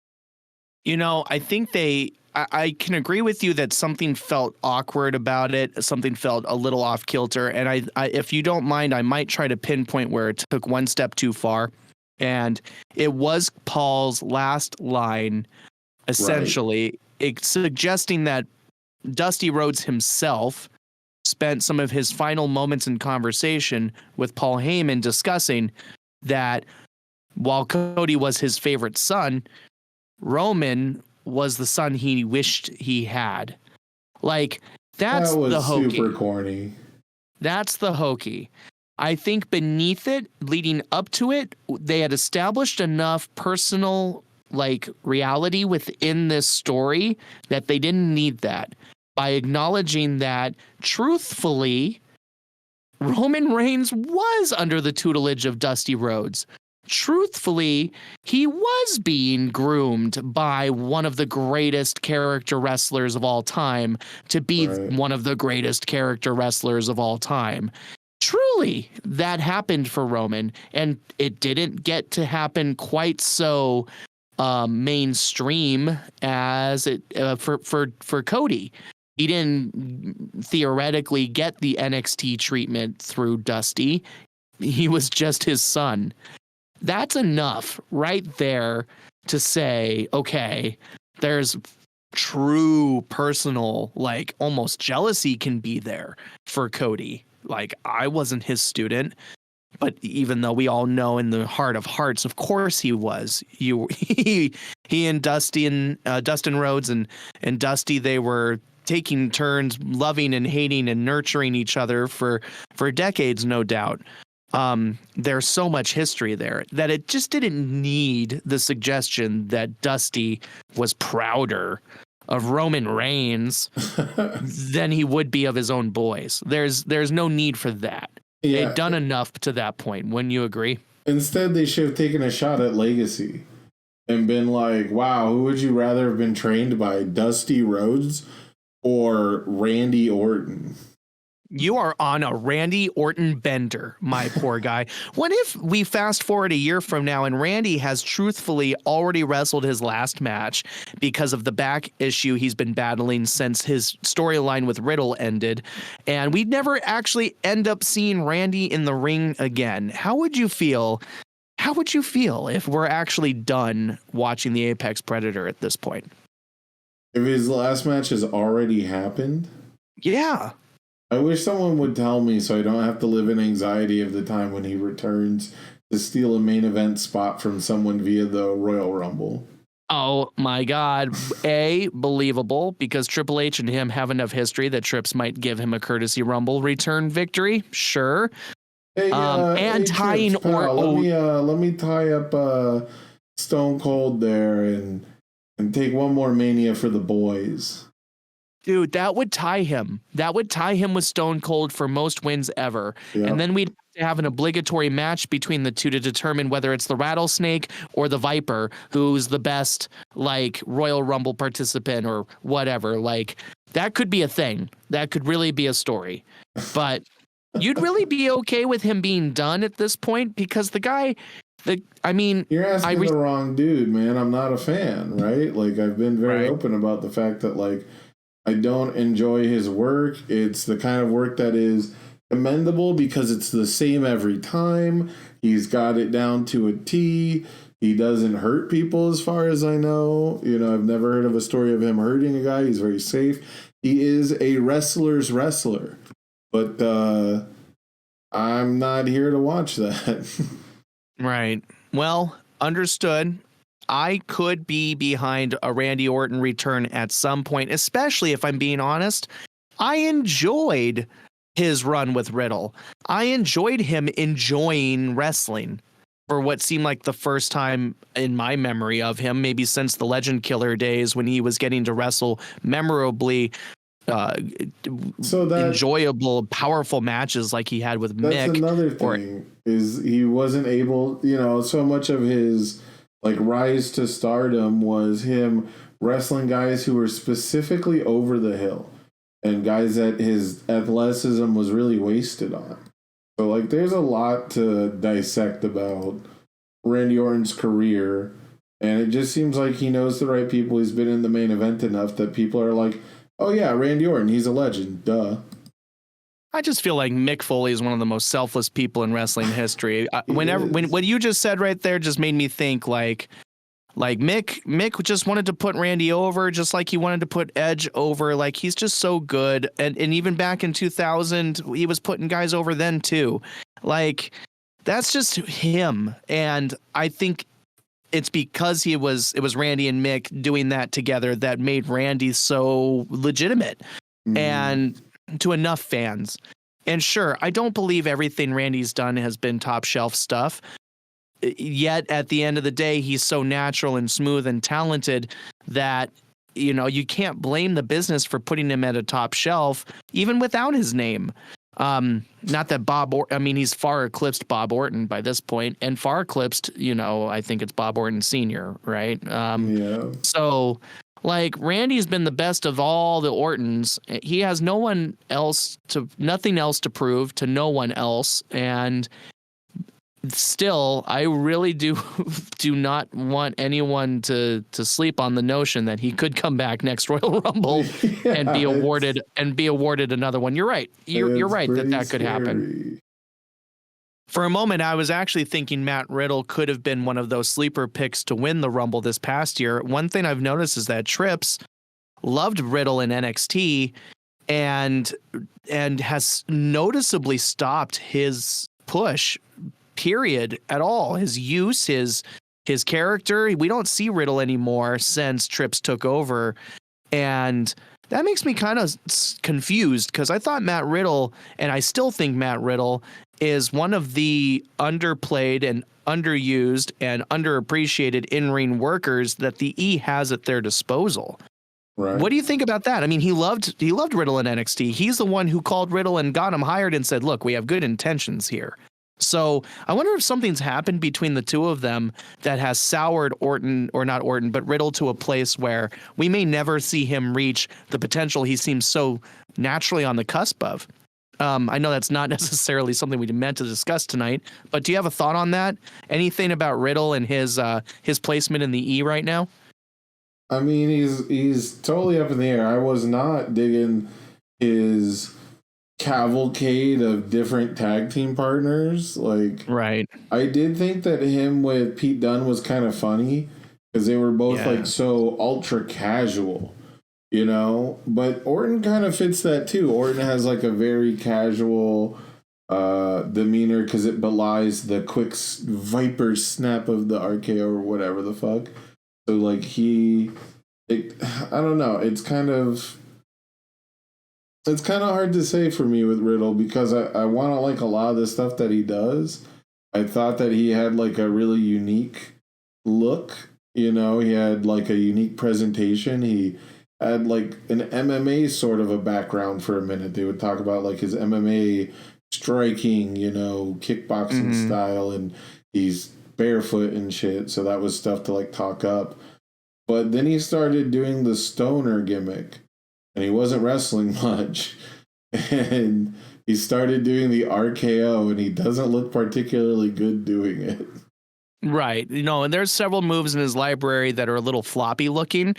I think I can agree with you that something felt awkward about it. Something felt a little off kilter. And I, if you don't mind, I might try to pinpoint where it took one step too far. And it was Paul's last line, essentially, suggesting that Dusty Rhodes himself spent some of his final moments in conversation with Paul Heyman discussing that while Cody was his favorite son, Roman was the son he wished he had. Like, that's that was the hokey. Super corny. That's the hokey. I think beneath it, leading up to it, they had established enough personal, reality within this story that they didn't need that. By acknowledging that, truthfully, Roman Reigns was under the tutelage of Dusty Rhodes. Truthfully, he was being groomed by one of the greatest character wrestlers of all time to be one of the greatest character wrestlers of all time. Truly, that happened for Roman, and it didn't get to happen quite so mainstream as it for Cody. He didn't theoretically get the NXT treatment through Dusty. He was just his son. That's enough right there to say, okay, there's true personal, almost jealousy can be there for Cody. I wasn't his student, but even though we all know in the heart of hearts, of course he was. He and Dusty and Dustin Rhodes and Dusty, they were taking turns loving and hating and nurturing each other for decades, no doubt. There's so much history there that it just didn't need the suggestion that Dusty was prouder of Roman Reigns than he would be of his own boys. There's no need for that. Yeah. They'd done enough to that point. Wouldn't you agree? Instead, they should have taken a shot at legacy and been like, wow, who would you rather have been trained by, Dusty Rhodes or Randy Orton? You are on a Randy Orton bender, my poor guy. What if we fast forward a year from now and Randy has truthfully already wrestled his last match because of the back issue he's been battling since his storyline with Riddle ended, and we never actually end up seeing Randy in the ring again? How would you feel? How would you feel if we're actually done watching the Apex Predator at this point? If his last match has already happened? Yeah. I wish someone would tell me so I don't have to live in anxiety of the time when he returns to steal a main event spot from someone via the Royal Rumble. Oh my God. Believable, because Triple H and him have enough history that Trips might give him a courtesy Rumble return victory. Sure. Hey, and tying Trips, pal, let me tie up Stone Cold there and take one more Mania for the boys. Dude, that would tie him. That would tie him with Stone Cold for most wins ever. Yep. And then we'd have to have an obligatory match between the two to determine whether it's the Rattlesnake or the Viper, who's the best, like, Royal Rumble participant or whatever. Like, that could be a thing. That could really be a story. But you'd really be okay with him being done at this point? Because the guy... You're asking the wrong dude, man. I'm not a fan, right? Like, I've been very open about the fact that, like, I don't enjoy his work. It's the kind of work that is commendable because it's the same every time. He's got it down to a T. He doesn't hurt people as far as I know. You know, I've never heard of a story of him hurting a guy. He's very safe. He is a wrestler's wrestler. But I'm not here to watch that. Right. Well, understood. I could be behind a Randy Orton return at some point, especially if I'm being honest. I enjoyed his run with Riddle. I enjoyed him enjoying wrestling for what seemed like the first time in my memory of him, maybe since the Legend Killer days when he was getting to wrestle memorably enjoyable, powerful matches like he had with Mick. That's another thing, is he wasn't able, so much of his like rise to stardom was him wrestling guys who were specifically over the hill and guys that his athleticism was really wasted on. So like there's a lot to dissect about Randy Orton's career, and it just seems like he knows the right people. He's been in the main event enough that people are like, oh yeah, Randy Orton, he's a legend, duh. I just feel like Mick Foley is one of the most selfless people in wrestling history. When what you just said right there just made me think like Mick just wanted to put Randy over, just like he wanted to put Edge over. Like he's just so good, and even back in 2000, he was putting guys over then too. Like that's just him, and I think it's because it was Randy and Mick doing that together that made Randy so legitimate. And to enough fans. And sure, I don't believe everything Randy's done has been top shelf stuff. Yet at the end of the day, he's so natural and smooth and talented that, you can't blame the business for putting him at a top shelf, even without his name. Not that he's far eclipsed Bob Orton by this point, and far eclipsed, I think it's Bob Orton Sr., right? Yeah. So like Randy's been the best of all the Ortons. He has nothing else to prove to no one else. And still, I really do not want anyone to sleep on the notion that he could come back next Royal Rumble and be awarded another one. You're right. You're right that could happen. For a moment, I was actually thinking Matt Riddle could have been one of those sleeper picks to win the Rumble this past year. One thing I've noticed is that Trips loved Riddle in NXT and has noticeably stopped his push, period, at all. His use, his character. We don't see Riddle anymore since Trips took over. And that makes me kind of confused because I thought Matt Riddle, and I still think Matt Riddle, is one of the underplayed and underused and underappreciated in-ring workers that the E has at their disposal. Right. What do you think about that? I mean, he loved Riddle in NXT. He's the one who called Riddle and got him hired and said, look, we have good intentions here. So I wonder if something's happened between the two of them that has soured Riddle to a place where we may never see him reach the potential he seems so naturally on the cusp of. I know that's not necessarily something we meant to discuss tonight, but do you have a thought on that? Anything about Riddle and his placement in the E right now? I mean, he's totally up in the air. I was not digging his cavalcade of different tag team partners. Like, Right. I did think that him with Pete Dunne was kind of funny because they were both like so ultra casual, you know. But Orton kind of fits that too. Orton has like a very casual demeanor because it belies the quick viper snap of the RKO or whatever the fuck. So like I don't know. It's kind of hard to say for me with Riddle because I want to like a lot of the stuff that he does. I thought that he had like a really unique look. You know, he had like a unique presentation. He had like an MMA sort of a background for a minute. They would talk about like his MMA striking, you know, kickboxing style, and he's barefoot and shit. So that was stuff to like talk up. But then he started doing the stoner gimmick, and he wasn't wrestling much. And he started doing the RKO, and he doesn't look particularly good doing it. Right. You know, and there's several moves in his library that are a little floppy looking,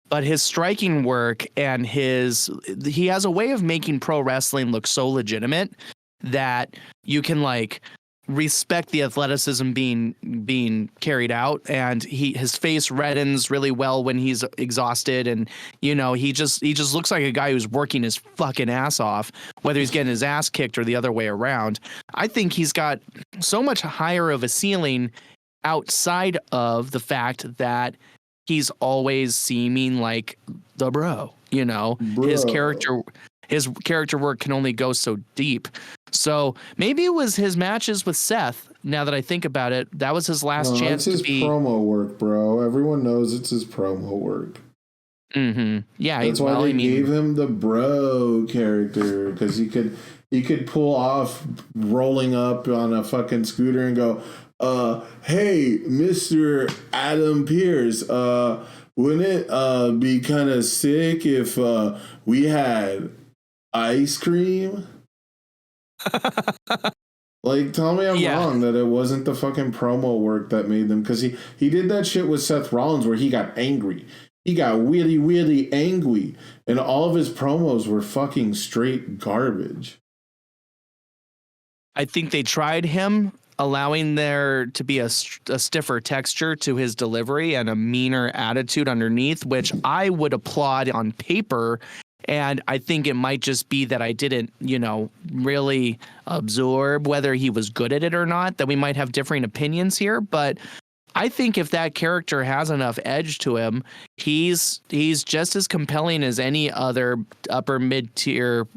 but his striking work and he has a way of making pro wrestling look so legitimate that you can like respect the athleticism being carried out, and his face reddens really well when he's exhausted, and you know he just looks like a guy who's working his fucking ass off, whether he's getting his ass kicked or the other way around. I think he's got so much higher of a ceiling outside of the fact that he's always seeming like the bro, you know. His character work can only go so deep. So maybe it was his matches with Seth. Now that I think about it, that was his last chance to be. It's his promo work, bro. Everyone knows it's his promo work. Mm-hmm. Yeah, that's why they gave him the bro character, because he could pull off rolling up on a fucking scooter and go, "Hey, Mr. Adam Pierce, wouldn't it be kind of sick if we had ice cream?" Like, tell me I'm wrong that it wasn't the fucking promo work that made them, because he did that shit with Seth Rollins where he got angry. He got really angry, and all of his promos were fucking straight garbage. I think they tried him, allowing there to be a stiffer texture to his delivery and a meaner attitude underneath, which I would applaud on paper. And I think it might just be that I didn't, you know, really absorb whether he was good at it or not, that we might have differing opinions here. But I think if that character has enough edge to him, he's just as compelling as any other upper mid-tier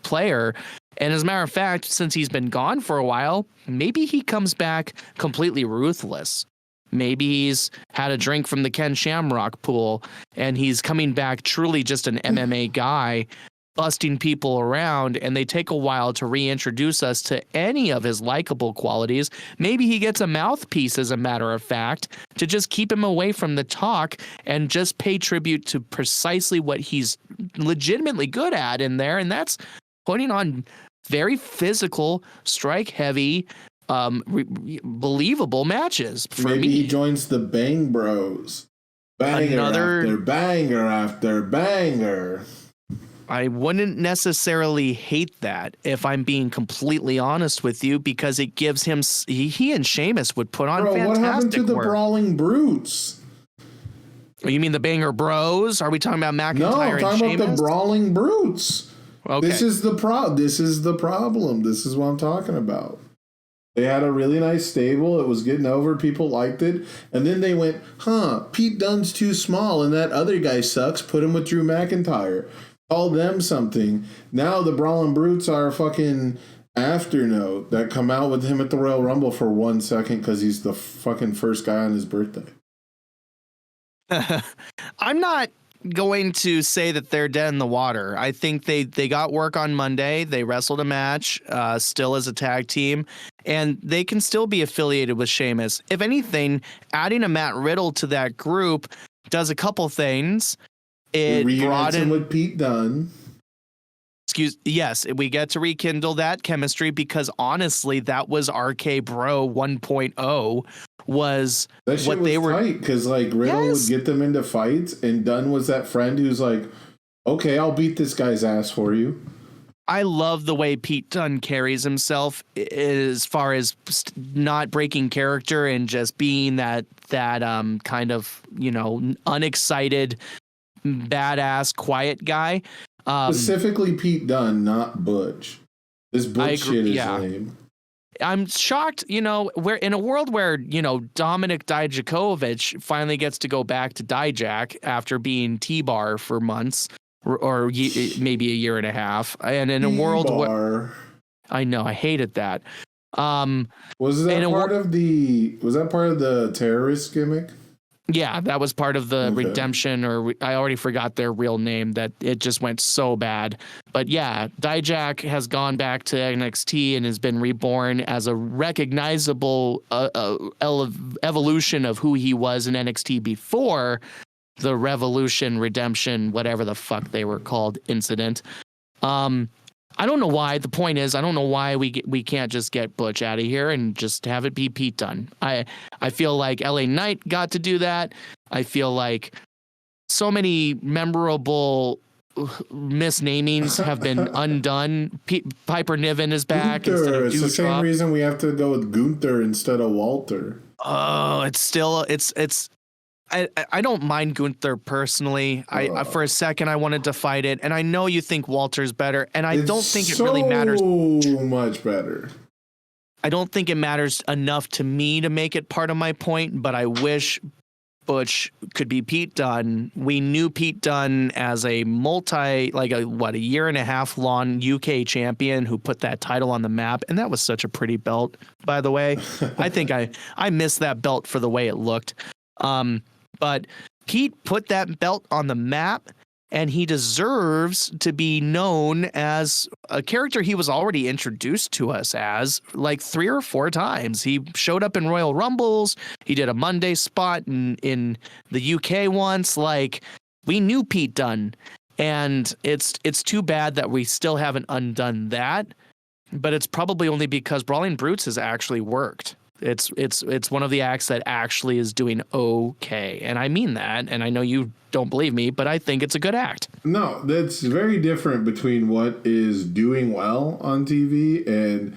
player. And as a matter of fact, since he's been gone for a while, maybe he comes back completely ruthless. Maybe he's had a drink from the Ken Shamrock pool and he's coming back truly just an MMA guy, busting people around, and they take a while to reintroduce us to any of his likable qualities. Maybe he gets a mouthpiece, as a matter of fact, to just keep him away from the talk and just pay tribute to precisely what he's legitimately good at in there, and that's putting on very physical, strike-heavy, believable matches. For Maybe me, he joins the Bang Bros. Banger after banger after banger. I wouldn't necessarily hate that, if I'm being completely honest with you, because it gives him. He and Sheamus would put on fantastic work. What happened to the Brawling Brutes? You mean the Banger Bros? Are we talking about McIntyre? No, I'm talking about the Brawling Brutes. Okay. This is the problem. This is what I'm talking about. They had a really nice stable. It was getting over. People liked it. And then they went, Pete Dunne's too small and that other guy sucks. Put him with Drew McIntyre. Call them something. Now the Brawling Brutes are a fucking afternote that come out with him at the Royal Rumble for 1 second because he's the fucking first guy on his birthday. I'm not going to say that they're dead in the water. I think they got work on Monday. They wrestled a match still as a tag team, and they can still be affiliated with Sheamus. If anything, adding a Matt Riddle to that group does a couple things. It brought in with Pete Dunne. Yes, we get to rekindle that chemistry because honestly, that was RK Bro 1.0 was that shit what was they were. tight because like Riddle would get them into fights, and Dunn was that friend who's like, okay, I'll beat this guy's ass for you. I love the way Pete Dunne carries himself as far as not breaking character and just being that kind of, unexcited, badass, quiet guy. Specifically Pete Dunne, not Butch. This Butch shit is lame. I'm shocked, we're in a world where, Dominic Dijakovic finally gets to go back to Dijak after being T-Bar for months. Or maybe a year and a half, and in a world where I know I hated that. Was that part of the terrorist gimmick? Yeah, that was part of the redemption, or I already forgot their real name. That it just went so bad. But yeah, Dijak has gone back to NXT and has been reborn as a recognizable evolution of who he was in NXT before the Revolution, Redemption, whatever the fuck they were called, incident. I don't know why. The point is, I don't know why we can't just get Butch out of here and just have it be Pete Dunne. I feel like LA Knight got to do that. I feel like so many memorable misnamings have been undone. Piper Niven is back instead of It's the same reason we have to go with Gunther instead of Walter. Oh, it's. I don't mind Gunther personally. I for a second I wanted to fight it, and I know you think Walter's better, and I don't think it really matters. So much better. I don't think it matters enough to me to make it part of my point, but I wish Butch could be Pete Dunne. We knew Pete Dunne as a a year and a half long UK champion who put that title on the map, and that was such a pretty belt, by the way. I think I missed that belt for the way it looked. But Pete put that belt on the map, and he deserves to be known as a character he was already introduced to us as like 3 or 4 times. He showed up in Royal Rumbles. He did a Monday spot in the UK once. Like, we knew Pete Dunne, and it's too bad that we still haven't undone that. But it's probably only because Brawling Brutes has actually worked. It's one of the acts that actually is doing okay. And I mean that, and I know you don't believe me, but I think it's a good act. No, that's very different between what is doing well on TV and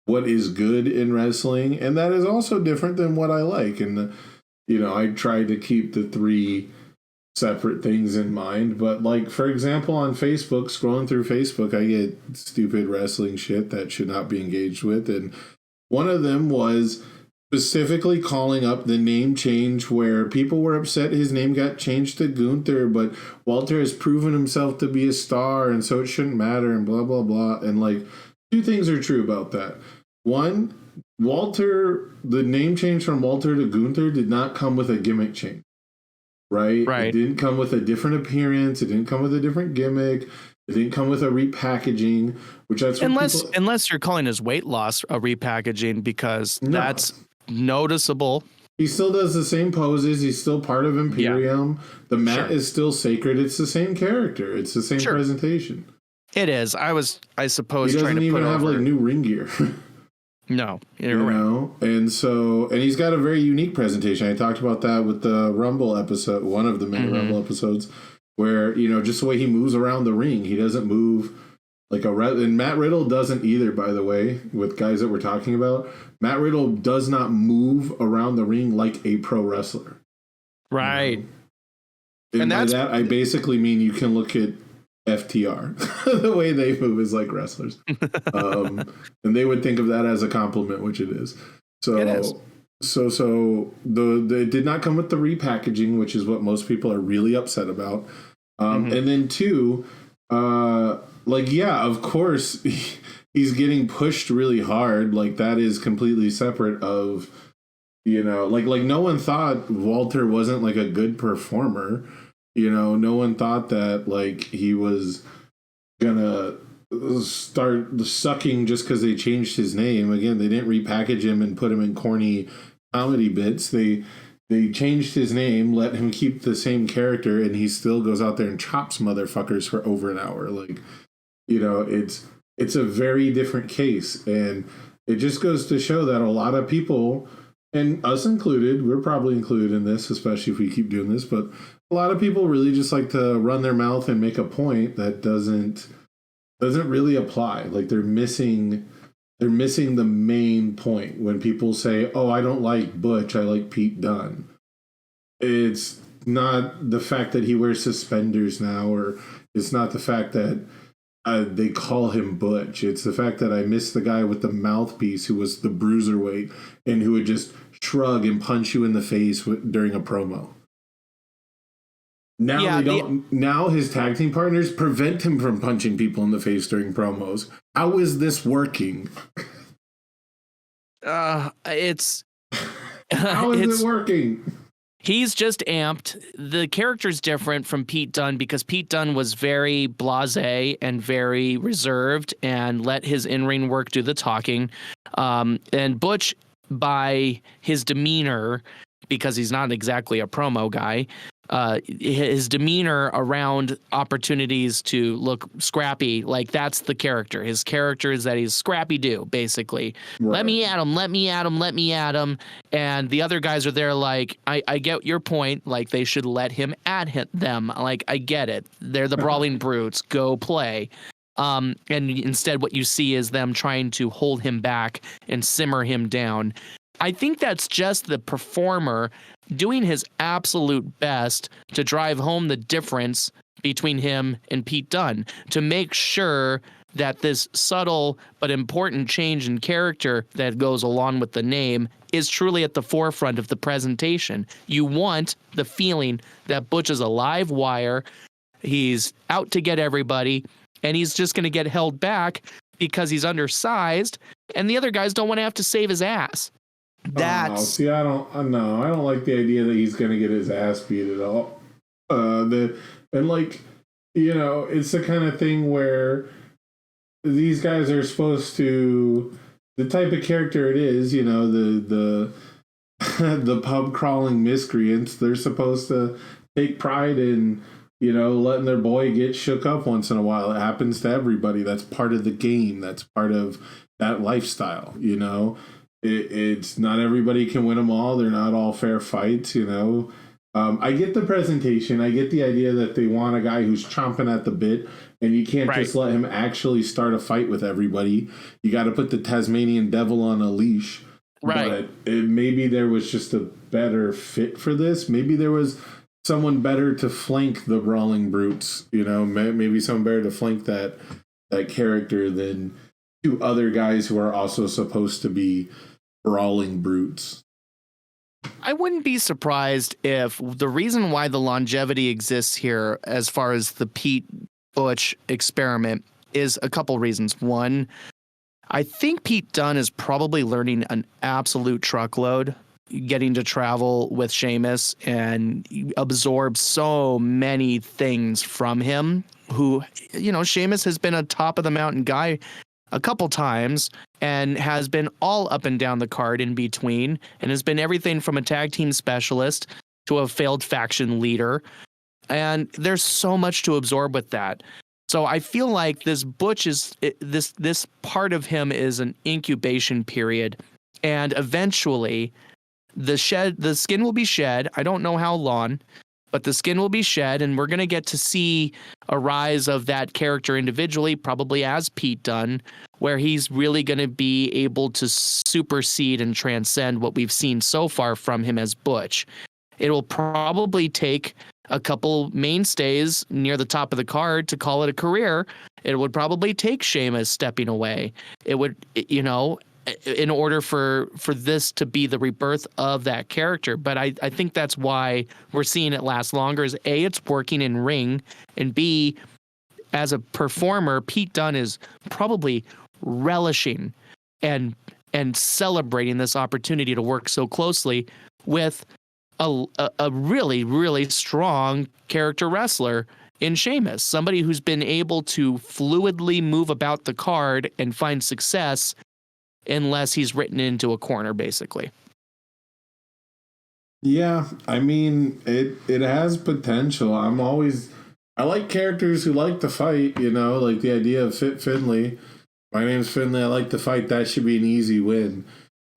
what is good in wrestling. And that is also different than what I like. And, I try to keep the 3 separate things in mind. But, like, for example, on Facebook, scrolling through Facebook, I get stupid wrestling shit that should not be engaged with. And one of them was specifically calling up the name change where people were upset his name got changed to Gunther, but Walter has proven himself to be a star, and so it shouldn't matter, and blah, blah, blah. And, like, 2 things are true about that. One, the name change from Walter to Gunther did not come with a gimmick change, right? It didn't come with a different appearance. It didn't come with a different gimmick. It didn't come with a repackaging, which that's what unless you're calling his weight loss a repackaging, because that's noticeable. He still does the same poses. He's still part of Imperium. Yeah. The mat is still sacred. It's the same character. It's the same presentation. It is. I suppose he trying to even have like new ring gear. No, and he's got a very unique presentation. I talked about that with the Rumble episode, one of the many Rumble episodes, where just the way he moves around the ring, he doesn't move like and Matt Riddle doesn't either, by the way, with guys that we're talking about. Matt Riddle does not move around the ring like a pro wrestler. Right. And by that, I basically mean you can look at FTR. The way they move is like wrestlers. And they would think of that as a compliment, which it is. So it is. So it did not come with the repackaging, which is what most people are really upset about. And then 2, of course, he's getting pushed really hard. Like, that is completely separate of, like no one thought Walter wasn't like a good performer. No one thought that like he was gonna start sucking just because they changed his name. Again, they didn't repackage him and put him in corny comedy bits. They changed his name, let him keep the same character, and he still goes out there and chops motherfuckers for over an hour. Like, It's a very different case, and it just goes to show that a lot of people, and us included, we're probably included in this, especially if we keep doing this, but a lot of people really just like to run their mouth and make a point that doesn't really apply. Like they're missing the main point when people say, "Oh, I don't like Butch, I like Pete Dunne." It's not the fact that he wears suspenders now, or it's not the fact that they call him Butch. It's the fact that I miss the guy with the mouthpiece who was the bruiserweight and who would just shrug and punch you in the face during a promo. Now now his tag team partners prevent him from punching people in the face during promos. How is this working? It's how is it working? He's just amped. The character's different from Pete Dunne because Pete Dunne was very blasé and very reserved and let his in-ring work do the talking. And Butch, by his demeanor, because he's not exactly a promo guy, his demeanor around opportunities to look scrappy, like that's the character. His character is that he's scrappy-do, basically. Right. Let me at him, let me at him, let me at him. And the other guys are there like, I get your point. Like, they should let him at them. Like, I get it. They're the brawling brutes. Go play. And instead what you see is them trying to hold him back and simmer him down. I think that's just the performer doing his absolute best to drive home the difference between him and Pete Dunne, to make sure that this subtle but important change in character that goes along with the name is truly at the forefront of the presentation. You want the feeling that Butch is a live wire, he's out to get everybody, and he's just going to get held back because he's undersized, and the other guys don't want to have to save his ass. That's I don't like the idea that he's gonna get his ass beat at all. It's the kind of thing where these guys are supposed to, the type of character it is, the the pub crawling miscreants, they're supposed to take pride in letting their boy get shook up once in a while. It happens to everybody. That's part of the game. That's part of that lifestyle. It's not everybody can win them all. They're not all fair fights, I get the presentation. I get the idea that they want a guy who's chomping at the bit, and you can't just let him actually start a fight with everybody. You got to put the Tasmanian devil on a leash. Right. But maybe there was just a better fit for this. Maybe there was someone better to flank the brawling brutes. Maybe someone better to flank that character than two other guys who are also supposed to be brawling brutes. I wouldn't be surprised if the reason why the longevity exists here as far as the Pete Butch experiment is a couple reasons. One, I think Pete Dunne is probably learning an absolute truckload, getting to travel with Sheamus and absorb so many things from him, who, Sheamus has been a top of the mountain guy a couple times and has been all up and down the card in between, and has been everything from a tag team specialist to a failed faction leader. And there's so much to absorb with that. So I feel like this Butch is this part of him is an incubation period, and eventually the skin will be shed. I don't know how long, but the skin will be shed, and we're going to get to see a rise of that character individually, probably as Pete Dunne, where he's really going to be able to supersede and transcend what we've seen so far from him as Butch. It will probably take a couple mainstays near the top of the card to call it a career. It would probably take Sheamus stepping away. It would, in order for this to be the rebirth of that character. But I think that's why we're seeing it last longer is A, it's working in ring, and B, as a performer, Pete Dunne is probably relishing and celebrating this opportunity to work so closely with a really, really strong character wrestler in Sheamus, somebody who's been able to fluidly move about the card and find success unless he's written into a corner, basically. Yeah, I mean, it has potential. I'm always I like characters who like to fight, like the idea of Finley. My name's Finley, I like to fight. That should be an easy win,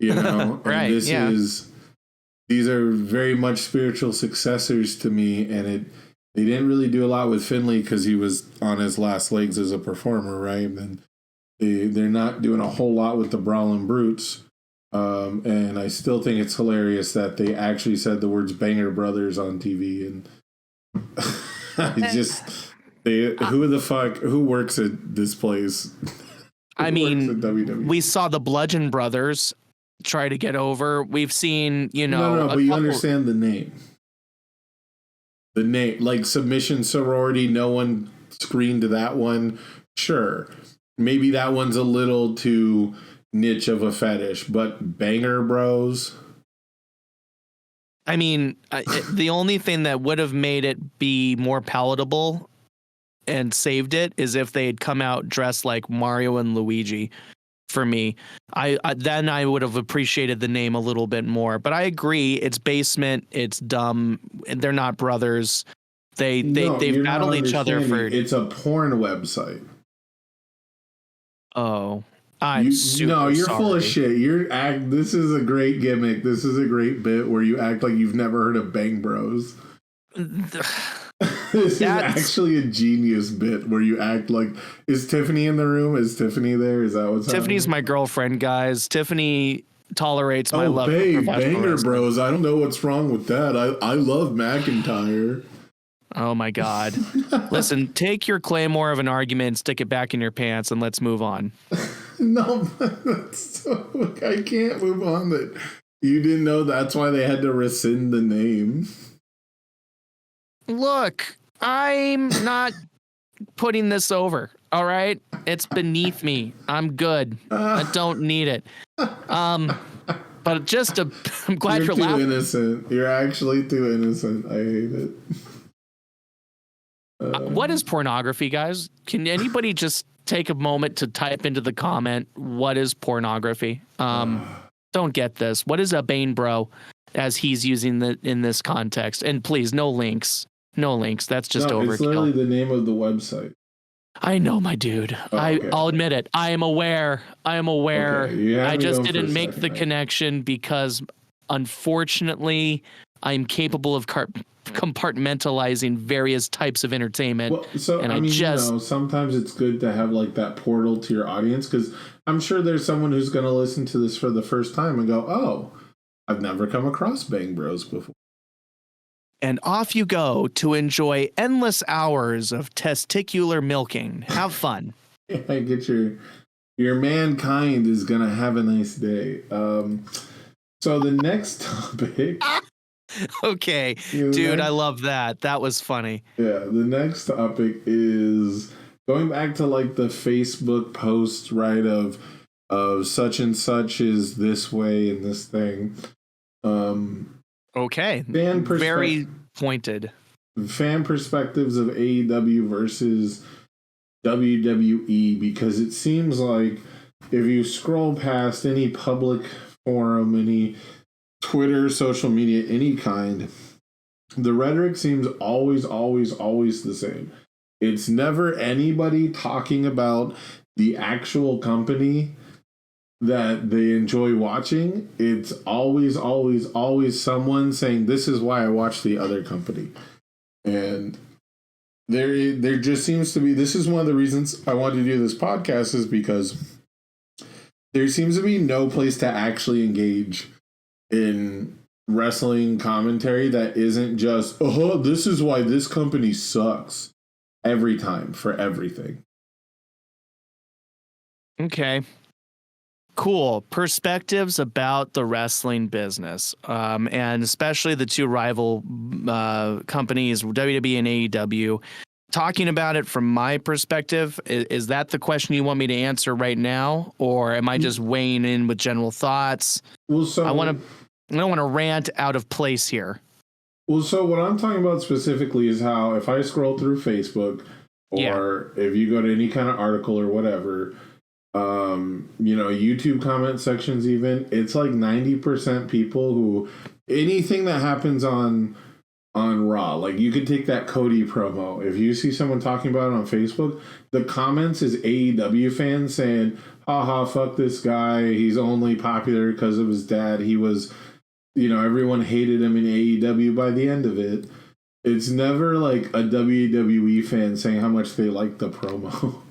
Right, and these are very much spiritual successors to me, and they didn't really do a lot with Finley because he was on his last legs as a performer, right? And they're not doing a whole lot with the Brawling Brutes. And I still think it's hilarious that they actually said the words Banger Brothers on TV. And who works at this place? I mean, we saw the Bludgeon Brothers try to get over. We've seen, No, but you understand the name. The name, like Submission Sorority, no one screened that one. Sure. Maybe that one's a little too niche of a fetish, but Banger Bros. I mean, the only thing that would have made it be more palatable and saved it is if they had come out dressed like Mario and Luigi. For me, then I would have appreciated the name a little bit more. But I agree, it's basement, it's dumb. They're not brothers. They've battled each other for. It's a porn website. Oh, you're sorry. Full of shit. This is a great gimmick. This is a great bit where you act like you've never heard of Bang Bros. This is actually a genius bit where you act like, is Tiffany in the room? Is Tiffany there? Is that what's Tiffany's happening? my girlfriend, guys. Tiffany tolerates my love. Babe, Banger Bros. I don't know what's wrong with that. I love McIntyre. Oh my God. Listen, take your claymore of an argument and stick it back in your pants and let's move on. No, I can't move on. That you didn't know that's why they had to rescind the name. Look, I'm not putting this over. All right, it's beneath me. I'm good. I don't need it. But I'm glad you're laughing. Too innocent. You're actually too innocent. I hate it. What is pornography, guys? Can anybody just take a moment to type into the comment what is pornography? Don't get this. What is a Bane Bro, as he's using in this context? And please, no links. No links. That's just overkill. It's literally the name of the website. I know, my dude. Okay. I'll admit it. I am aware. Okay. I just didn't make the connection because, unfortunately, I'm capable of compartmentalizing various types of entertainment. Well, sometimes it's good to have like that portal to your audience, because I'm sure there's someone who's going to listen to this for the first time and go, "Oh, I've never come across Bang Bros before." And off you go to enjoy endless hours of testicular milking. Have fun. I get your mankind is gonna have a nice day. So the next topic. Okay, dude, I love that. That was funny. Yeah, the next topic is going back to like the Facebook post, right, of such and such is this way and this thing. Okay, very pointed. Fan perspectives of AEW versus WWE, because it seems like if you scroll past any public forum, any Twitter, social media, any kind, the rhetoric seems always the same. It's never anybody talking about the actual company that they enjoy watching. It's always someone saying, this is why I watch the other company. And there just seems to be, this is one of the reasons I wanted to do this podcast, is because there seems to be no place to actually engage in wrestling commentary that isn't just, oh, this is why this company sucks every time for everything. Okay. Cool. Perspectives about the wrestling business, and especially the two rival companies, WWE and AEW. Talking about it from my perspective, is that the question you want me to answer right now, or am I just weighing in with general thoughts? Well, so I don't want to rant out of place here. Well, so what I'm talking about specifically is how if I scroll through Facebook, or if you go to any kind of article or whatever, YouTube comment sections, even, it's like 90% people who anything that happens on on Raw. Like, you could take that Cody promo. If you see someone talking about it on Facebook, the comments is AEW fans saying, haha, fuck this guy. He's only popular because of his dad. He was, everyone hated him in AEW by the end of it. It's never like a WWE fan saying how much they like the promo.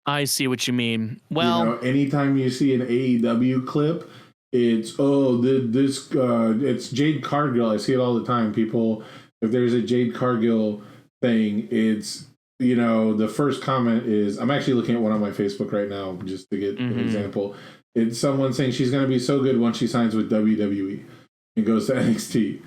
I see what you mean. Well, anytime you see an AEW clip, it's it's Jade Cargill. I see it all the time. People, if there's a Jade Cargill thing, it's the first comment is, I'm actually looking at one on my Facebook right now just to get an example. It's someone saying she's going to be so good once she signs with WWE and goes to NXT.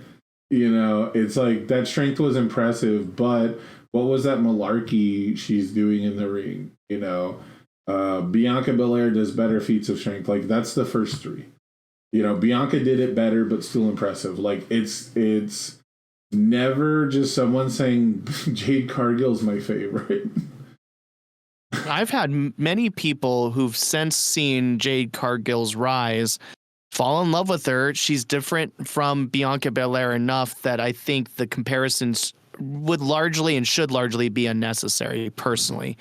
It's like that strength was impressive, but what was that malarkey she's doing in the ring? Bianca Belair does better feats of strength. Like, that's the first three. Bianca did it better, but still impressive. Like, it's never just someone saying Jade Cargill's my favorite. I've had many people who've since seen Jade Cargill's rise fall in love with her. She's different from Bianca Belair enough that I think the comparisons would largely and should largely be unnecessary, personally.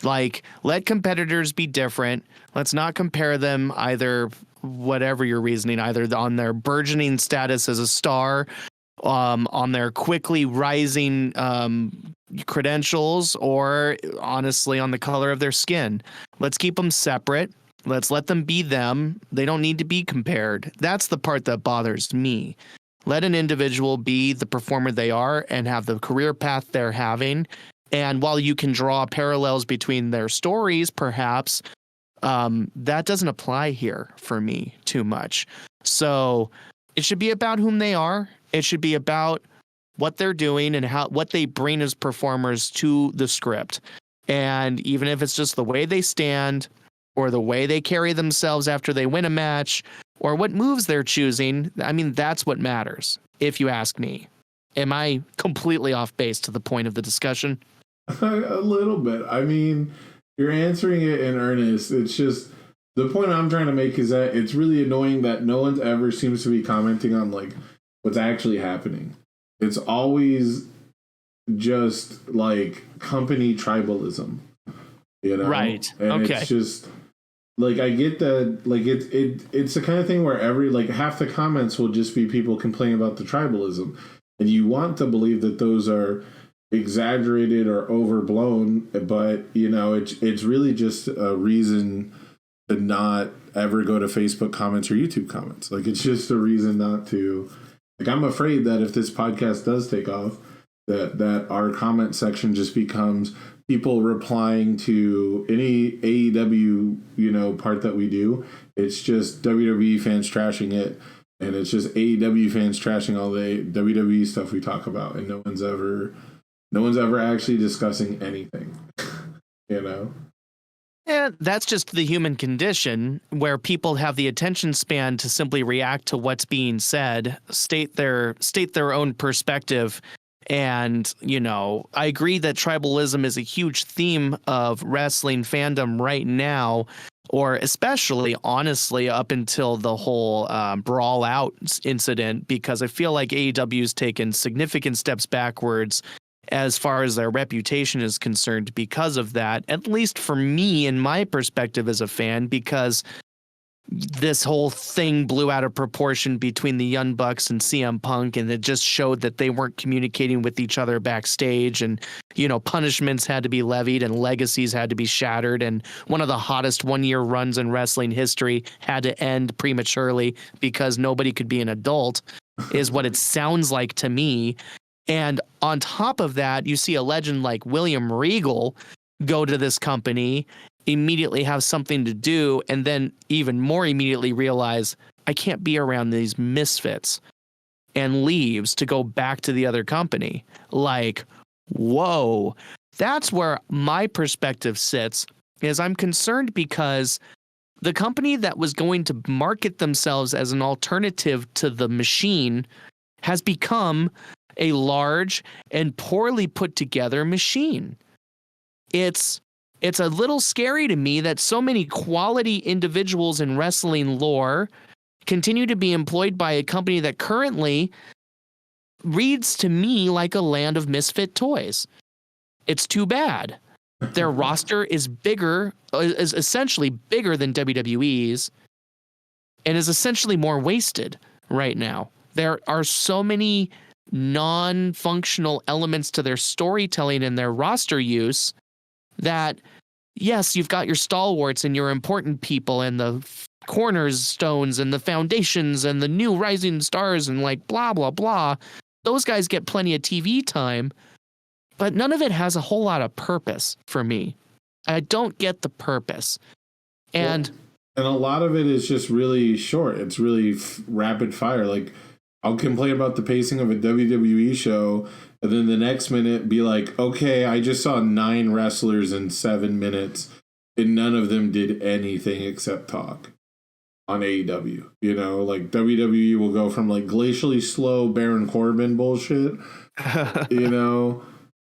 Like, let competitors be different. Let's not compare them, either, whatever your reasoning, either on their burgeoning status as a star, on their quickly rising credentials, or honestly on the color of their skin. Let's keep them separate. Let's let them be them. They don't need to be compared. That's the part that bothers me. Let an individual be the performer they are and have the career path they're having. And while you can draw parallels between their stories, perhaps, that doesn't apply here for me too much. So it should be about whom they are. It should be about what they're doing and what they bring as performers to the script. And even if it's just the way they stand, or the way they carry themselves after they win a match, or what moves they're choosing, I mean, that's what matters, if you ask me. Am I completely off base to the point of the discussion? A little bit. I mean, you're answering it in earnest. It's just, the point I'm trying to make is that it's really annoying that no one ever seems to be commenting on, like, what's actually happening. It's always just, like, company tribalism. Right. And okay. It's just, like, I get that, like, it's the kind of thing where half the comments will just be people complaining about the tribalism. And you want to believe that those are exaggerated or overblown, but, it's really just a reason to not ever go to Facebook comments or YouTube comments. Like, it's just a reason not to. Like, I'm afraid that if this podcast does take off, that our comment section just becomes people replying to any AEW, part that we do. It's just WWE fans trashing it, and it's just AEW fans trashing all the WWE stuff we talk about, and no one's ever actually discussing anything. Yeah, that's just the human condition, where people have the attention span to simply react to what's being said, state their own perspective. And, I agree that tribalism is a huge theme of wrestling fandom right now, or especially, honestly, up until the whole Brawl Out incident, because I feel like AEW's taken significant steps backwards as far as their reputation is concerned because of that, at least for me, in my perspective as a fan, because this whole thing blew out of proportion between the Young Bucks and CM Punk, and it just showed that they weren't communicating with each other backstage, and, punishments had to be levied and legacies had to be shattered, and one of the hottest one-year runs in wrestling history had to end prematurely because nobody could be an adult, is what it sounds like to me. And on top of that, you see a legend like William Regal go to this company, immediately have something to do, and then even more immediately realize, I can't be around these misfits, and leaves to go back to the other company. Like, whoa, that's where my perspective sits, is I'm concerned because the company that was going to market themselves as an alternative to the machine has become a large and poorly put together machine. It's a little scary to me that so many quality individuals in wrestling lore continue to be employed by a company that currently reads to me like a land of misfit toys. It's too bad. Their roster is essentially bigger than WWE's, and is essentially more wasted right now. There are so many non-functional elements to their storytelling and their roster use that, yes, you've got your stalwarts and your important people and the cornerstones and the foundations and the new rising stars and like blah, blah, blah. Those guys get plenty of TV time, but none of it has a whole lot of purpose for me. I don't get the purpose. And a lot of it is just really short. It's really rapid fire. Like, I'll complain about the pacing of a WWE show, and then the next minute be like, okay, I just saw 9 wrestlers in 7 minutes, and none of them did anything except talk on AEW. You know, like WWE will go from like glacially slow Baron Corbin bullshit, you know,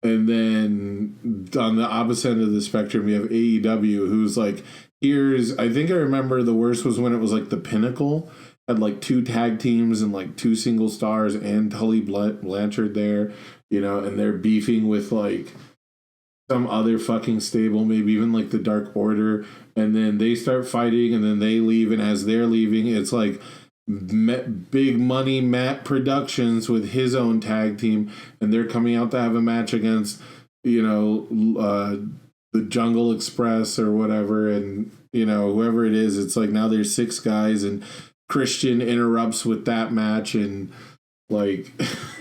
and then on the opposite end of the spectrum, you have AEW, who's like, I think I remember the worst was when it was like the Pinnacle had like 2 tag teams and like 2 single stars and Tully Blanchard there, you know, and they're beefing with like some other fucking stable, maybe even like the Dark Order, and then they start fighting and then they leave, and as they're leaving, it's like big money Matt Productions with his own tag team, and they're coming out to have a match against, you know, the Jungle Express or whatever, and you know, whoever it is, it's like now there's 6 guys, and Christian interrupts with that match, and like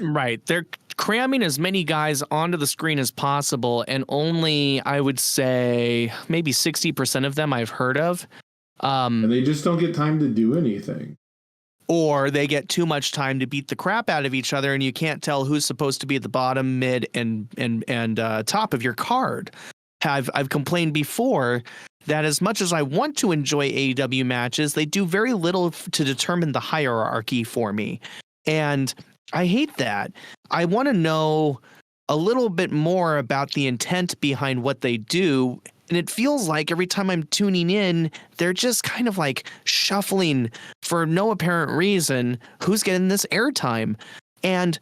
right, they're cramming as many guys onto the screen as possible, and only, I would say, maybe 60% of them I've heard of. And they just don't get time to do anything. Or they get too much time to beat the crap out of each other, and you can't tell who's supposed to be at the bottom, mid, and top of your card. I've complained before that as much as I want to enjoy AEW matches, they do very little to determine the hierarchy for me. And I hate that. I want to know a little bit more about the intent behind what they do. And it feels like every time I'm tuning in, they're just kind of like shuffling for no apparent reason who's getting this airtime. And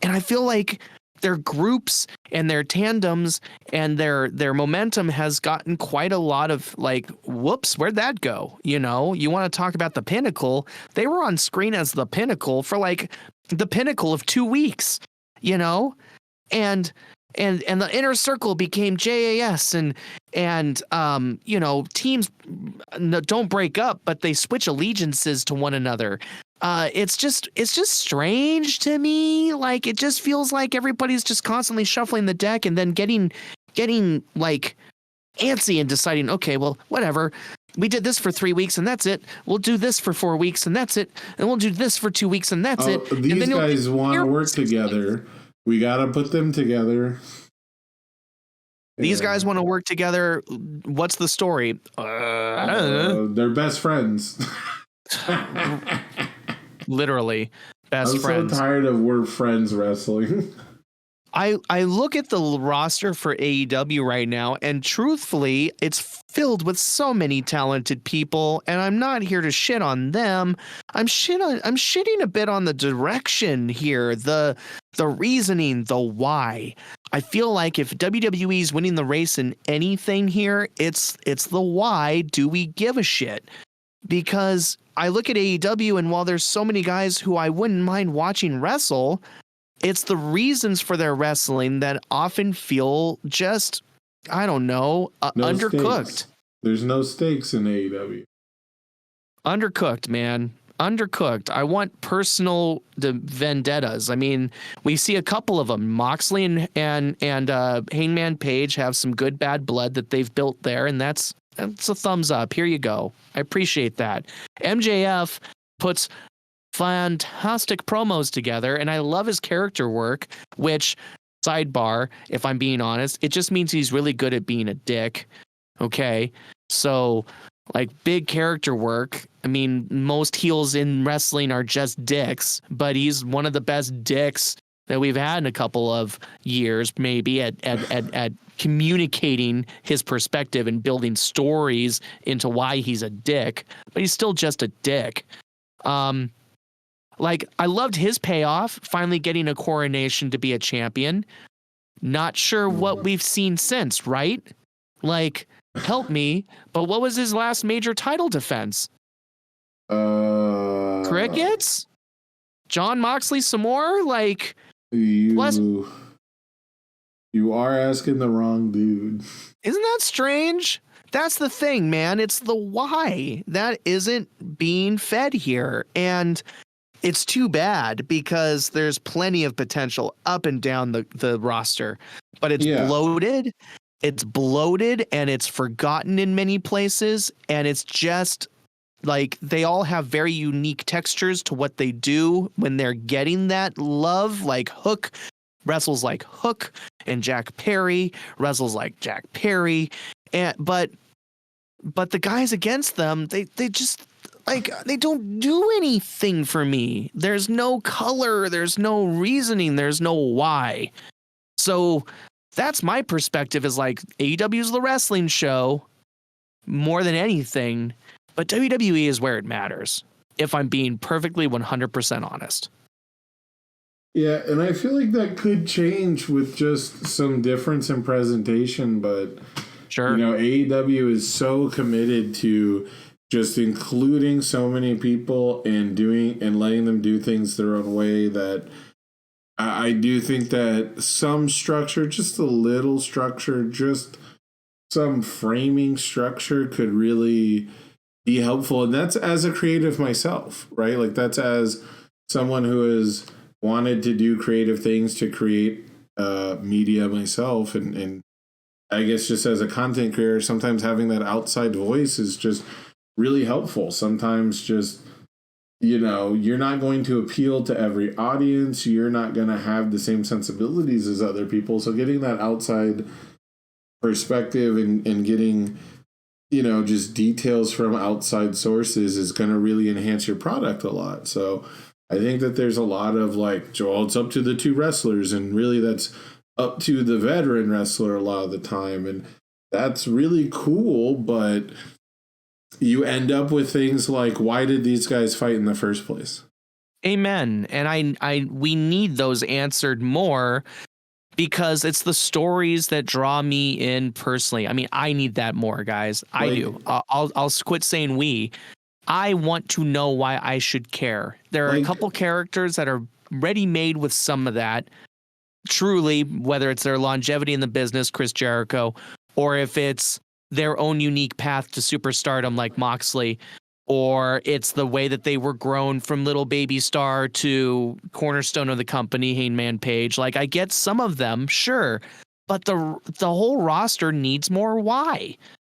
I feel like their groups and their tandems and their momentum has gotten quite a lot of like, whoops, where'd that go? You know, you want to talk about the Pinnacle. They were on screen as the Pinnacle for like the Pinnacle of 2 weeks, you know, and the Inner Circle became JAS, and you know, teams don't break up, but they switch allegiances to one another. It's just strange to me. Like, it just feels like everybody's just constantly shuffling the deck and then getting like antsy and deciding, okay, well, whatever. We did this for 3 weeks and that's it. We'll do this for 4 weeks and that's it. And we'll do this for 2 weeks and that's it. These and then guys want to work together. We got to put them together. These guys want to work together. What's the story? I don't know. They're best friends. Literally best friends. I'm so tired of we're friends wrestling. I look at the roster for AEW right now, and truthfully, it's filled with so many talented people, and I'm not here to shit on them. I'm shitting a bit on the direction here, the reasoning, the why. I feel like if WWE is winning the race in anything here, it's the why do we give a shit? Because I look at AEW, and while there's so many guys who I wouldn't mind watching wrestle, it's the reasons for their wrestling that often feel just, I don't know, undercooked. Stakes. There's no stakes in AEW. Undercooked, man. Undercooked. I want personal vendettas. I mean, we see a couple of them. Moxley and Hangman Page have some good bad blood that they've built there, and that's a thumbs up. Here you go. I appreciate that. MJF puts fantastic promos together, and I love his character work, which, sidebar, if I'm being honest, it just means he's really good at being a dick. Okay? So, like, big character work. I mean, most heels in wrestling are just dicks, but he's one of the best dicks that we've had in a couple of years, maybe, at communicating his perspective and building stories into why he's a dick, but he's still just a dick. Like, I loved his payoff, finally getting a coronation to be a champion. Not sure what we've seen since, right? Like, help me, but what was his last major title defense? Crickets? John Moxley some more? Like, you are asking the wrong dude. Isn't that strange? That's the thing, man. It's the why that isn't being fed here. And it's too bad because there's plenty of potential up and down the roster, but it's bloated. It's bloated and it's forgotten in many places. And it's just like they all have very unique textures to what they do when they're getting that love. Like Hook wrestles like Hook, and Jack Perry wrestles like Jack Perry. But the guys against them, they just like they don't do anything for me. There's no color, there's no reasoning, there's no why. So that's my perspective, is like AEW is the wrestling show more than anything, but WWE is where it matters, if I'm being perfectly 100% honest. Yeah, and I feel like that could change with just some difference in presentation, but sure, you know, AEW is so committed to just including so many people and doing and letting them do things their own way that I do think that some structure, just a little structure, just some framing structure could really be helpful. And that's as a creative myself, right? Like that's as someone who has wanted to do creative things to create media myself. And I guess just as a content creator, sometimes having that outside voice is just really helpful. Sometimes just, you know, you're not going to appeal to every audience. You're not going to have the same sensibilities as other people. So getting that outside perspective and getting, you know, just details from outside sources is going to really enhance your product a lot. So I think that there's a lot of like, Joel, it's up to the two wrestlers, and really that's up to the veteran wrestler a lot of the time. And that's really cool, but you end up with things like, why did these guys fight in the first place? Amen. And we need those answered more, because it's the stories that draw me in personally. I mean, I need that more, guys. I do. I'll quit saying we. I want to know why I should care. There are a couple characters that are ready-made with some of that. Truly, whether it's their longevity in the business, Chris Jericho, or if it's their own unique path to superstardom like Moxley, or it's the way that they were grown from little baby star to cornerstone of the company, Hangman Page. Like, I get some of them, sure, but the whole roster needs more why.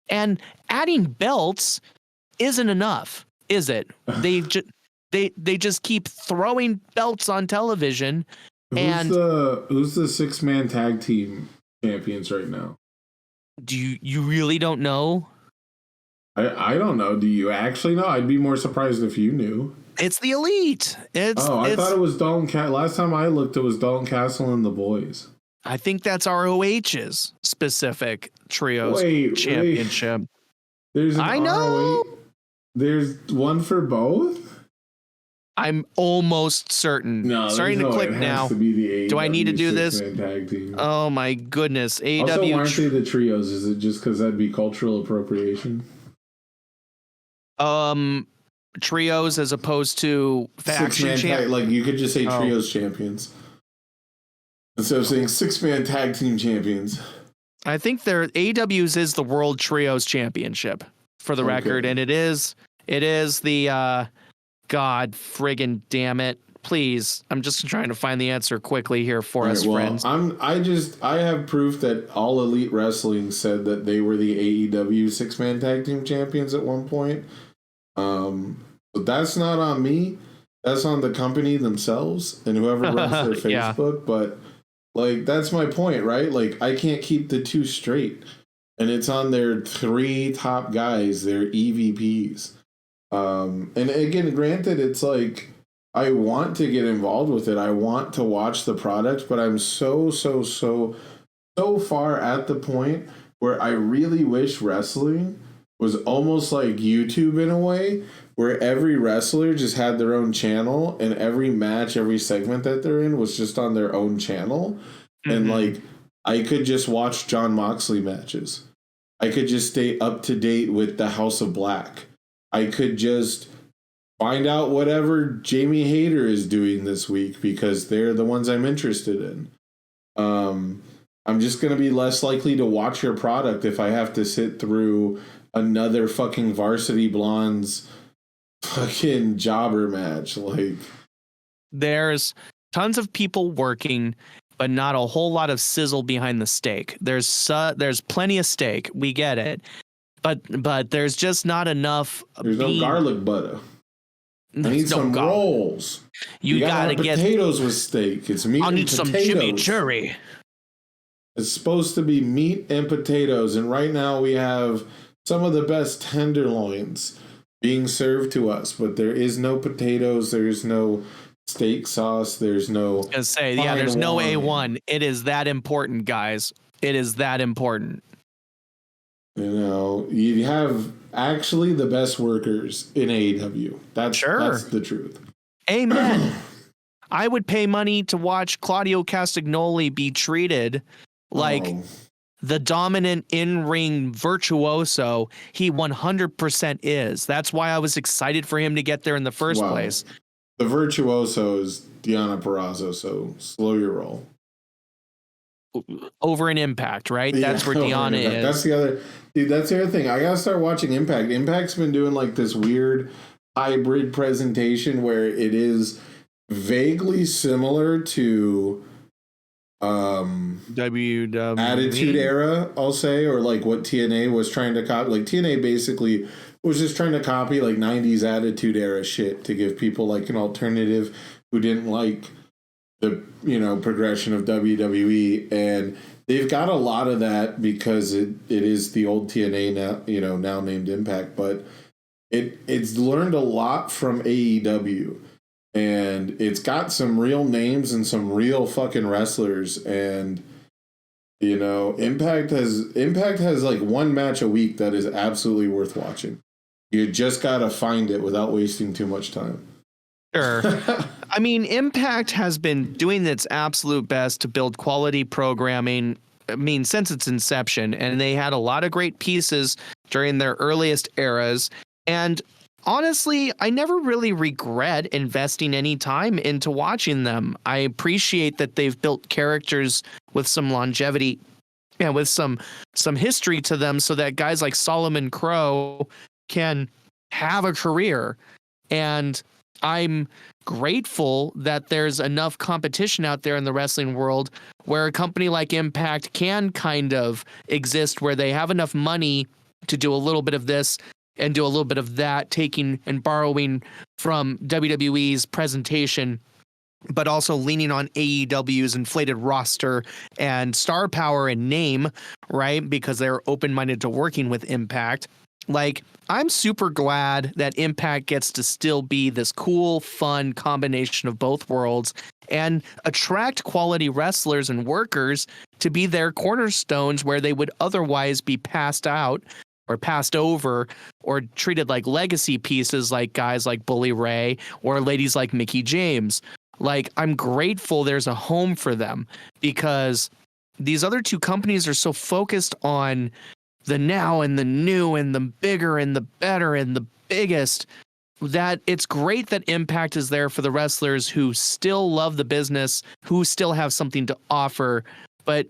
And adding belts isn't enough, is it? They just keep throwing belts on television. Who's the 6-man tag team champions right now? Do you really don't know? I don't know. Do you actually know? I'd be more surprised if you knew. It's the Elite. I thought it was Dalton Castle. Last time I looked, it was Dalton Castle and the boys. I think that's ROH's specific trios championship. There's an I know. ROH. There's one for both? I'm almost certain. No, starting to click now. Do I need to do this? Tag team. Oh my goodness. AEW. Also, why aren't they the trios? Is it just because that'd be cultural appropriation? Trios as opposed to faction champions. Like you could just say trios champions instead of saying 6-man tag team champions. I think AEW's is the World Trios Championship, for the record, and it is the God friggin' damn it. Please, I'm just trying to find the answer quickly here for us, friends. I have proof that All Elite Wrestling said that they were the AEW 6-man tag team champions at one point. But that's not on me. That's on the company themselves and whoever runs their Facebook. Yeah. But like, that's my point, right? Like, I can't keep the two straight, and it's on their 3 top guys, their EVPs. And again, granted, it's like, I want to get involved with it. I want to watch the product, but I'm so far at the point where I really wish wrestling was almost like YouTube in a way, where every wrestler just had their own channel, and every match, every segment that they're in was just on their own channel. Mm-hmm. And like, I could just watch Jon Moxley matches. I could just stay up to date with the House of Black. I could just find out whatever Jamie Hayter is doing this week because they're the ones I'm interested in. I'm just going to be less likely to watch your product if I have to sit through another fucking Varsity Blondes fucking jobber match. Like, there's tons of people working, but not a whole lot of sizzle behind the steak. There's plenty of steak. We get it. But there's just not enough. There's no garlic butter. I need some rolls. You gotta get potatoes with steak. It's meat. I'll need potatoes. some chimichurri. It's supposed to be meat and potatoes, and right now we have some of the best tenderloins being served to us, but there is no potatoes. There is no steak sauce. There's no. I was gonna say, yeah, there's no A1. It is that important, guys. It is that important. You know, you have actually the best workers in AEW. That's the truth. Amen. I would pay money to watch Claudio Castagnoli be treated like the dominant in-ring virtuoso he 100% is. That's why I was excited for him to get there in the first place. The virtuoso is Deonna Purrazzo, so slow your roll. Over an Impact, right? Yeah, that's where Deonna is. That's the other thing. I gotta start watching Impact. Impact's been doing like this weird hybrid presentation where it is vaguely similar to WWE Attitude Era, I'll say, or like what TNA was trying to copy. Like TNA basically was just trying to copy like 90s Attitude Era shit to give people like an alternative who didn't like the progression of WWE, and they've got a lot of that because it is the old TNA now, now named Impact, but it's learned a lot from AEW, and it's got some real names and some real fucking wrestlers, and Impact has like one match a week that is absolutely worth watching. You just gotta find it without wasting too much time. Sure. I mean, Impact has been doing its absolute best to build quality programming, since its inception, and they had a lot of great pieces during their earliest eras. And honestly, I never really regret investing any time into watching them. I appreciate that they've built characters with some longevity and with some history to them so that guys like Solomon Crow can have a career. And I'm grateful that there's enough competition out there in the wrestling world where a company like Impact can kind of exist, where they have enough money to do a little bit of this and do a little bit of that, taking and borrowing from WWE's presentation, but also leaning on AEW's inflated roster and star power and name, right? Because they're open-minded to working with Impact. Like, I'm super glad that Impact gets to still be this cool, fun combination of both worlds and attract quality wrestlers and workers to be their cornerstones where they would otherwise be passed out or passed over or treated like legacy pieces, like guys like Bully Ray or ladies like Mickie James. Like, I'm grateful there's a home for them, because these other two companies are so focused on the now and the new and the bigger and the better and the biggest, that it's great that Impact is there for the wrestlers who still love the business, who still have something to offer, but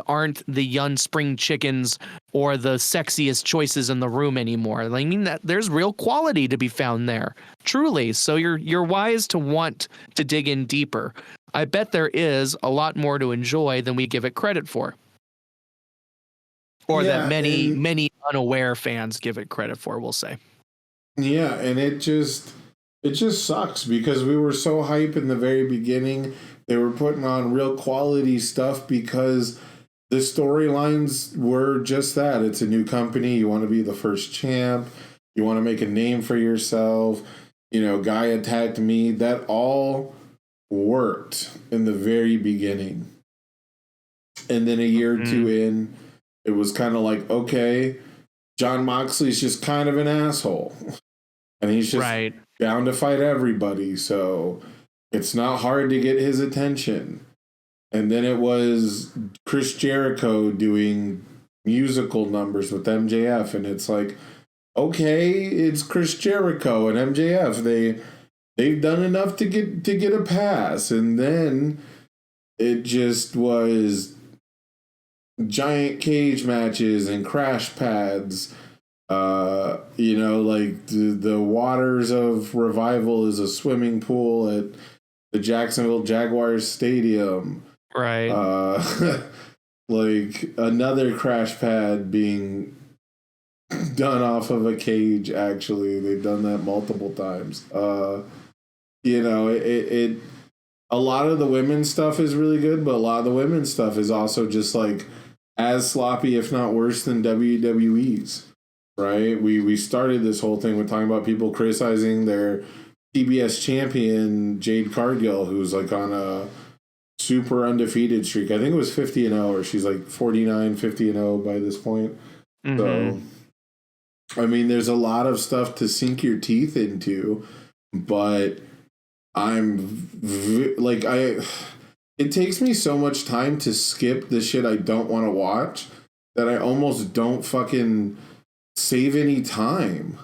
aren't the young spring chickens or the sexiest choices in the room anymore. I mean, that there's real quality to be found there, truly. So you're wise to want to dig in deeper. I bet there is a lot more to enjoy than we give it credit for. Or that many unaware fans give it credit for, we'll say. Yeah, and it just sucks because we were so hype in the very beginning. They were putting on real quality stuff because the storylines were just that. It's a new company. You want to be the first champ. You want to make a name for yourself. Guy attacked me. That all worked in the very beginning. And then a year or two in, it was kind of like, okay, John Moxley's just kind of an asshole. And he's just right. down to fight everybody. So it's not hard to get his attention. And then it was Chris Jericho doing musical numbers with MJF. And it's like, okay, it's Chris Jericho and MJF. They've done enough to get a pass. And then it just was giant cage matches and crash pads. Like the waters of Revival is a swimming pool at the Jacksonville Jaguars stadium. Right. Like another crash pad being done off of a cage. Actually, they've done that multiple times. It a lot of the women's stuff is really good, but a lot of the women's stuff is also just like as sloppy, if not worse, than WWE's. Right? We started this whole thing with talking about people criticizing their TBS champion Jade Cargill, who's like on a super undefeated streak. I think it was 50-0, or she's like 49-50-0 by this point. Mm-hmm. So, I mean, there's a lot of stuff to sink your teeth into, but it takes me so much time to skip the shit I don't want to watch that I almost don't fucking save any time.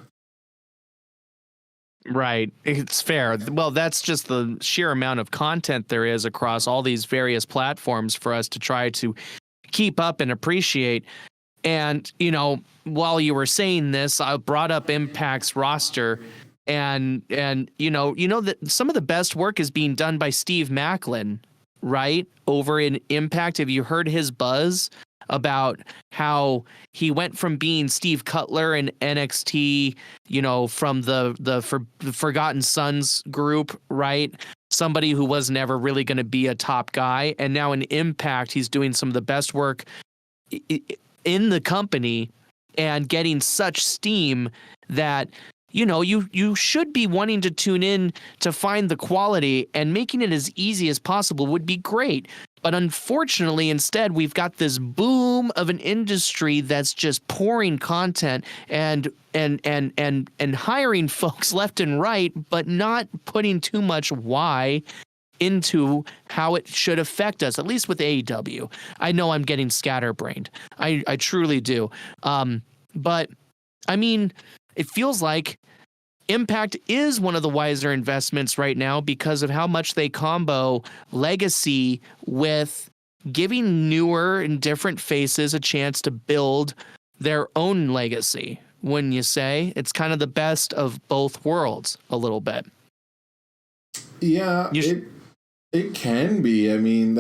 Right. It's fair. Well, that's just the sheer amount of content there is across all these various platforms for us to try to keep up and appreciate. And, while you were saying this, I brought up Impact's roster, and that some of the best work is being done by Steve Macklin, right? Over in Impact. Have you heard his buzz about how he went from being Steve Cutler in NXT, from the Forgotten Sons group, right? Somebody who was never really going to be a top guy. And now in Impact, he's doing some of the best work in the company and getting such steam that, you should be wanting to tune in to find the quality, and making it as easy as possible would be great. But unfortunately, instead, we've got this boom of an industry that's just pouring content and hiring folks left and right, but not putting too much why into how it should affect us, at least with AEW. I know I'm getting scatterbrained. I truly do. But I mean, it feels like Impact is one of the wiser investments right now because of how much they combo legacy with giving newer and different faces a chance to build their own legacy. Wouldn't you say? It's kind of the best of both worlds a little bit. Yeah, it can be. I mean,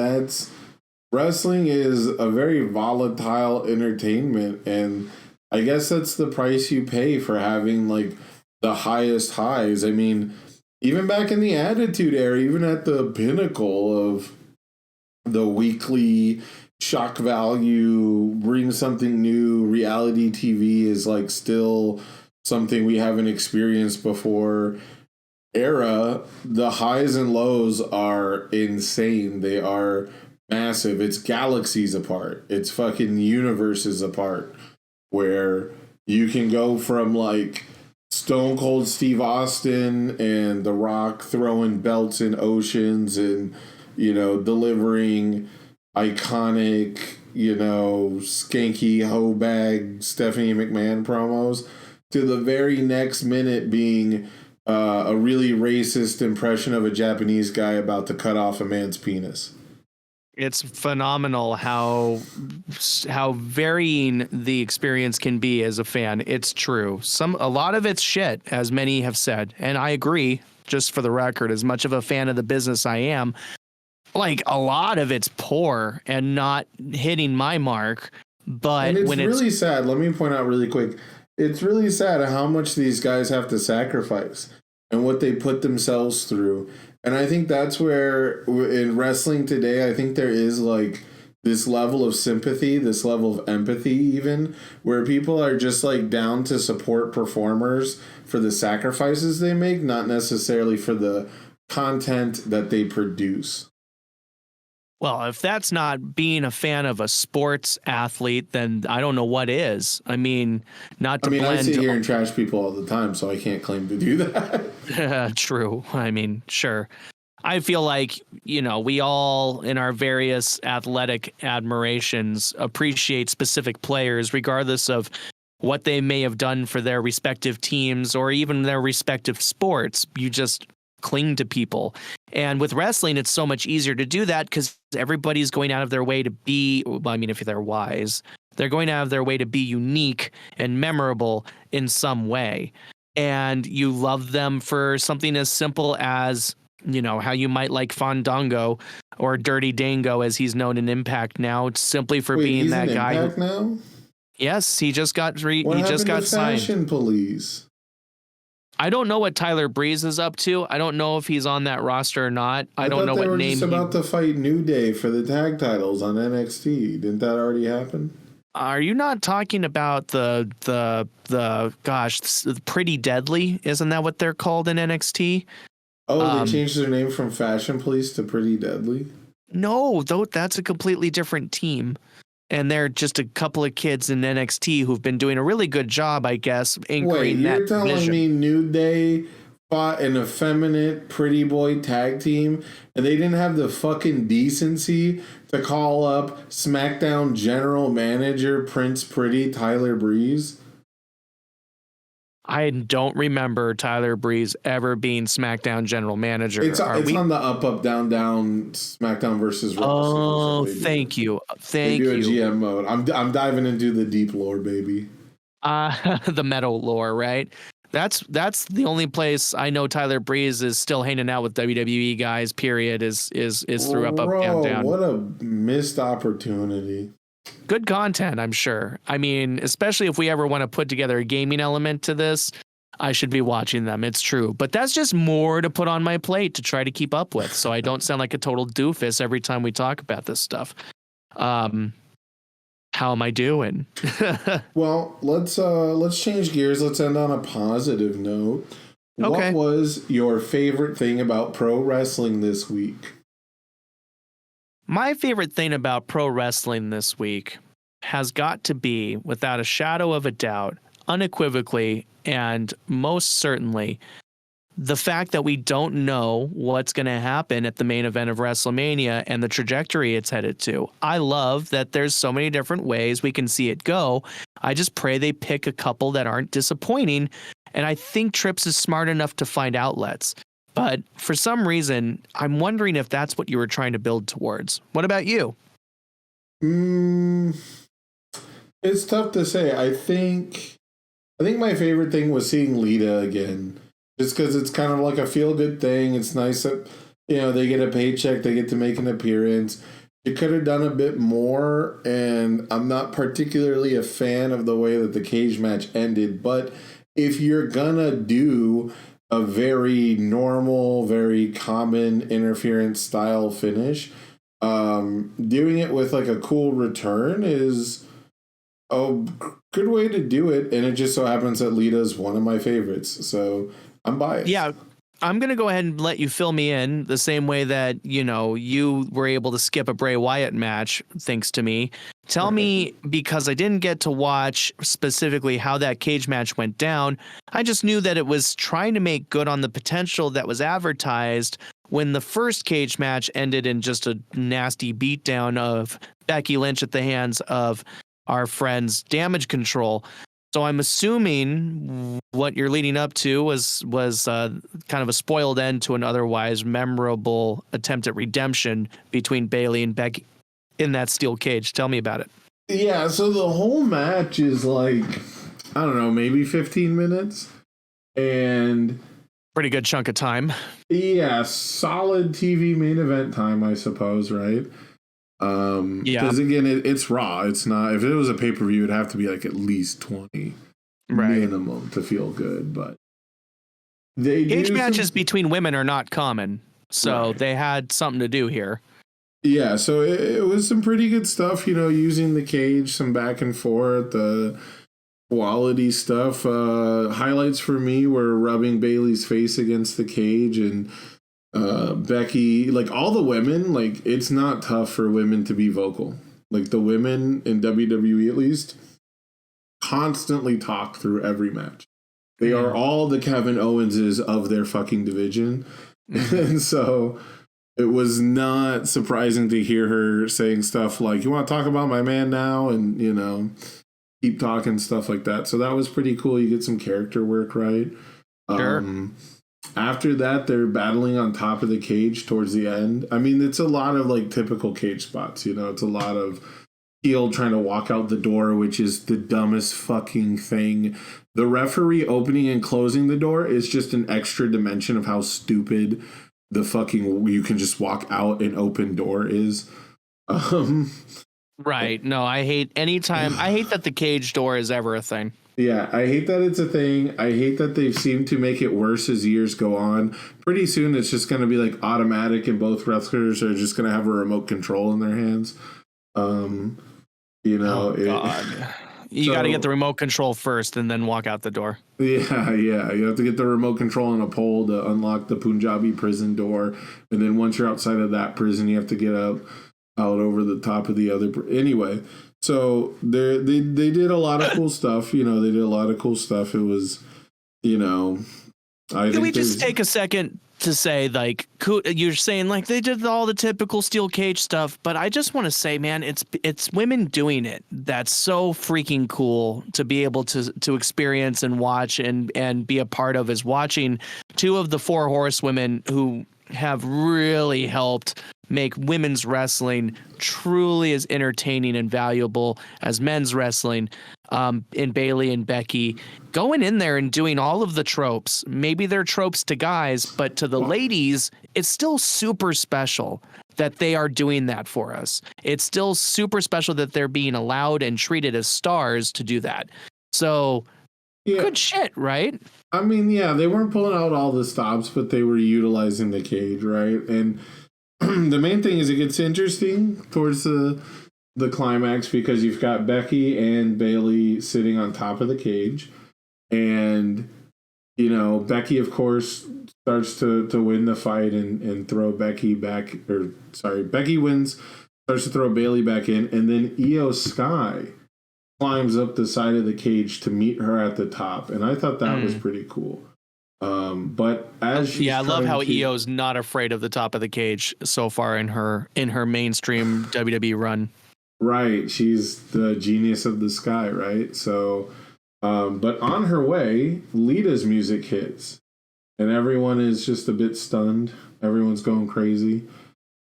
wrestling is a very volatile entertainment, and I guess that's the price you pay for having like the highest highs. I mean, even back in the Attitude Era, even at the pinnacle of the weekly shock value, bring something new, reality TV is like still something we haven't experienced before era, the highs and lows are insane. They are massive. It's galaxies apart. It's fucking universes apart, where you can go from like Stone Cold Steve Austin and The Rock throwing belts in oceans and, delivering iconic, skanky hoe bag Stephanie McMahon promos, to the very next minute being a really racist impression of a Japanese guy about to cut off a man's penis. It's phenomenal how varying the experience can be as a fan. It's true. A lot of it's shit, as many have said, and I agree. Just for the record, as much of a fan of the business I am, like a lot of it's poor and not hitting my mark. But and it's really sad. Let me point out really quick. It's really sad how much these guys have to sacrifice and what they put themselves through. And I think that's where in wrestling today, I think there is like this level of sympathy, this level of empathy even, where people are just like down to support performers for the sacrifices they make, not necessarily for the content that they produce. Well, if that's not being a fan of a sports athlete, then I don't know what is. I mean, not to I sit blend. here and trash people all the time, so I can't claim to do that. True. I mean, sure. I feel like, we all in our various athletic admirations appreciate specific players, regardless of what they may have done for their respective teams or even their respective sports. You just cling to people. And with wrestling, it's so much easier to do that because everybody's going out of their way to be, well, I mean, if they're wise, they're going out of their way to be unique and memorable in some way. And you love them for something as simple as, how you might like Fandango or Dirty Dango, as he's known in Impact now, simply for being he's that in guy. Impact now? Yes, he just got What he just got to signed. Fashion Police? I don't know what Tyler Breeze is up to. I don't know if he's on that roster or not. I don't know what name. They were just about to fight New Day for the tag titles on NXT. Didn't that already happen? Are you not talking about the Pretty Deadly? Isn't that what they're called in NXT? Oh, they changed their name from Fashion Police to Pretty Deadly? No, though that's a completely different team. And they're just a couple of kids in NXT who've been doing a really good job, I guess, anchoring that you're telling vision. me New Day fought an effeminate pretty boy tag team and they didn't have the fucking decency to call up SmackDown general manager Prince Pretty Tyler Breeze? I don't remember Tyler Breeze ever being SmackDown general manager. It's on the up, down, down SmackDown versus Raw. Oh, thank you. Thank you. They do a GM mode. I'm diving into the deep lore, baby. The metal lore, right? That's the only place I know Tyler Breeze is still hanging out with WWE guys, period, is through up, down, down. What a missed opportunity. Good content, I'm sure. I mean, especially if we ever want to put together a gaming element to this, I should be watching them. It's true. But that's just more to put on my plate to try to keep up with, so I don't sound like a total doofus every time we talk about this stuff. How am I doing? Well, let's change gears. Let's end on a positive note. Okay. What was your favorite thing about pro wrestling this week? My favorite thing about pro wrestling this week has got to be, without a shadow of a doubt, unequivocally, and most certainly, the fact that we don't know what's going to happen at the main event of WrestleMania and the trajectory it's headed to. I love that there's so many different ways we can see it go. I just pray they pick a couple that aren't disappointing, and I think Trips is smart enough to find outlets. But for some reason, I'm wondering if that's what you were trying to build towards. What about you? It's tough to say. I think my favorite thing was seeing Lita again. Just because it's kind of like a feel-good thing. It's nice that, they get a paycheck, they get to make an appearance. You could have done a bit more, and I'm not particularly a fan of the way that the cage match ended. But if you're gonna do a very normal, very common interference style finish, doing it with like a cool return is a good way to do it. And it just so happens that Lita's one of my favorites, so I'm biased. Yeah, I'm going to go ahead and let you fill me in the same way that, you were able to skip a Bray Wyatt match, thanks to me. Tell me, because I didn't get to watch specifically how that cage match went down. I just knew that it was trying to make good on the potential that was advertised when the first cage match ended in just a nasty beatdown of Becky Lynch at the hands of our friends Damage Control. So I'm assuming what you're leading up to was kind of a spoiled end to an otherwise memorable attempt at redemption between Bayley and Becky in that steel cage. Tell me about it. Yeah, so the whole match is like, I don't know, maybe 15 minutes. And pretty good chunk of time. Yeah, solid TV main event time, I suppose, right? Because again, it's Raw. It's not. If it was a pay-per-view, it'd have to be like at least 20 minimum to feel good. But cage matches between women are not common, so they had something to do here. Yeah, so it was some pretty good stuff. Using the cage, some back and forth, quality stuff. Highlights for me were rubbing Bayley's face against the cage and Becky, like all the women, like it's not tough for women to be vocal. Like the women in WWE at least constantly talk through every match. They are all the Kevin Owenses of their fucking division. And so it was not surprising to hear her saying stuff like, you want to talk about my man now? And, you know, keep talking, stuff like that. So that was pretty cool. You get some character work, right? Sure. After that, they're battling on top of the cage towards the end. I mean, it's a lot of like typical cage spots, you know, it's a lot of heel trying to walk out the door, which is the dumbest fucking thing. The referee opening and closing the door is just an extra dimension of how stupid the fucking you can just walk out an open door is. Right. No, I hate that the cage door is ever a thing. Yeah, I hate that it's a thing. I hate that they've seemed to make it worse as years go on. Pretty soon it's just going to be like automatic and both wrestlers are just going to have a remote control in their hands. You know, God. You got to get the remote control first and then walk out the door. Yeah. You have to get the remote control on a pole to unlock the Punjabi prison door. And then once you're outside of that prison, you have to get out over the top of the other. Anyway, so they did a lot of cool stuff. You know, they did a lot of cool stuff. It was, you know, Can we just take a second to say, like, you're saying like they did all the typical steel cage stuff, but I just want to say, man, it's women doing it. That's so freaking cool to be able to experience and watch and be a part of, is watching two of the four horsewomen who have really helped make women's wrestling truly as entertaining and valuable as men's wrestling, in Bayley and Becky, going in there and doing all of the tropes. Maybe they're tropes to guys, but to the ladies, it's still super special that they are doing that for us. It's still super special that they're being allowed and treated as stars to do that. So good shit, right? I mean, yeah, they weren't pulling out all the stops, but they were utilizing the cage, right? And the main thing is it gets interesting towards the climax because you've got Becky and Bayley sitting on top of the cage. And, you know, Becky, of course, starts to win the fight and throw Becky back. Becky wins, starts to throw Bayley back in. And then Io Sky climbs up the side of the cage to meet her at the top. And I thought that was pretty cool. But as she's I love how Io's not afraid of the top of the cage so far in her mainstream WWE run. Right, she's the genius of the sky, right? So, but on her way, Lita's music hits, and everyone is just a bit stunned. Everyone's going crazy.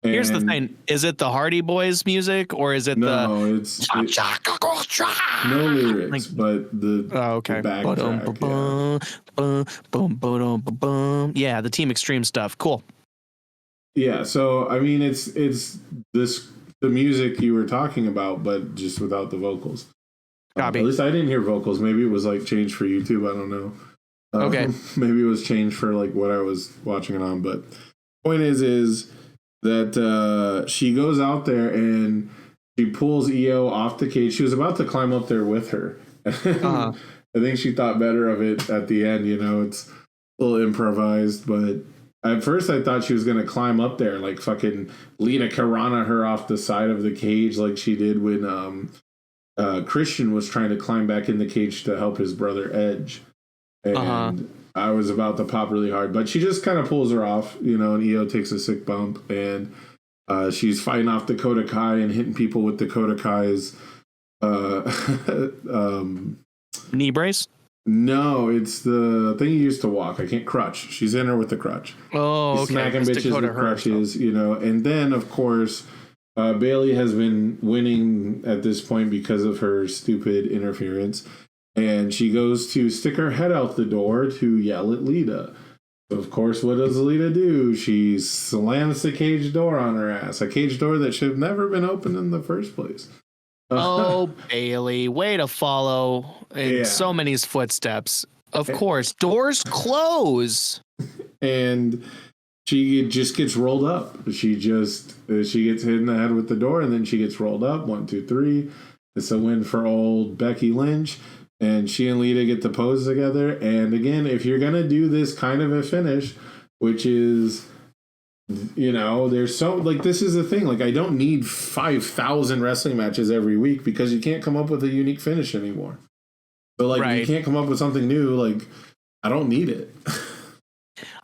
And here's the thing: is it the Hardy Boys music, or is it no lyrics, but the backtrack. Yeah, the Team Extreme stuff. Cool. Yeah, so I mean, it's the music you were talking about, but just without the vocals. At least I didn't hear vocals. Maybe it was like changed for YouTube. I don't know. Okay. Maybe it was changed for like what I was watching it on. But point is that she goes out there and she pulls Io off the cage. She was about to climb up there with her. I think she thought better of it at the end. You know, it's a little improvised, but at first I thought she was going to climb up there, like fucking Lita Karana her off the side of the cage like she did when Christian was trying to climb back in the cage to help his brother Edge. And I was about to pop really hard, but she just kind of pulls her off, you know, and Io takes a sick bump, and she's fighting off the Dakota Kai and hitting people with Dakota Kai's knee brace? No, it's the thing you used to walk. I can't crutch. She's in her with the crutch. Oh, she's smacking bitches with crutches, you know. And then, of course, Bayley has been winning at this point because of her stupid interference. And she goes to stick her head out the door to yell at Lita. So, of course, what does Lita do? She slams the cage door on her ass. A cage door that should have never been opened in the first place. Oh, Bayley, way to follow in so many's footsteps. Of course, doors close. And she just gets rolled up. She gets hit in the head with the door, and then she gets rolled up. 1, 2, 3. It's a win for old Becky Lynch. And she and Lita get to pose together. And again, if you're going to do this kind of a finish, which is You know, there's so like this is the thing. Like, I don't need 5,000 wrestling matches every week because you can't come up with a unique finish anymore. So like, Right. you can't come up with something new. Like, I don't need it.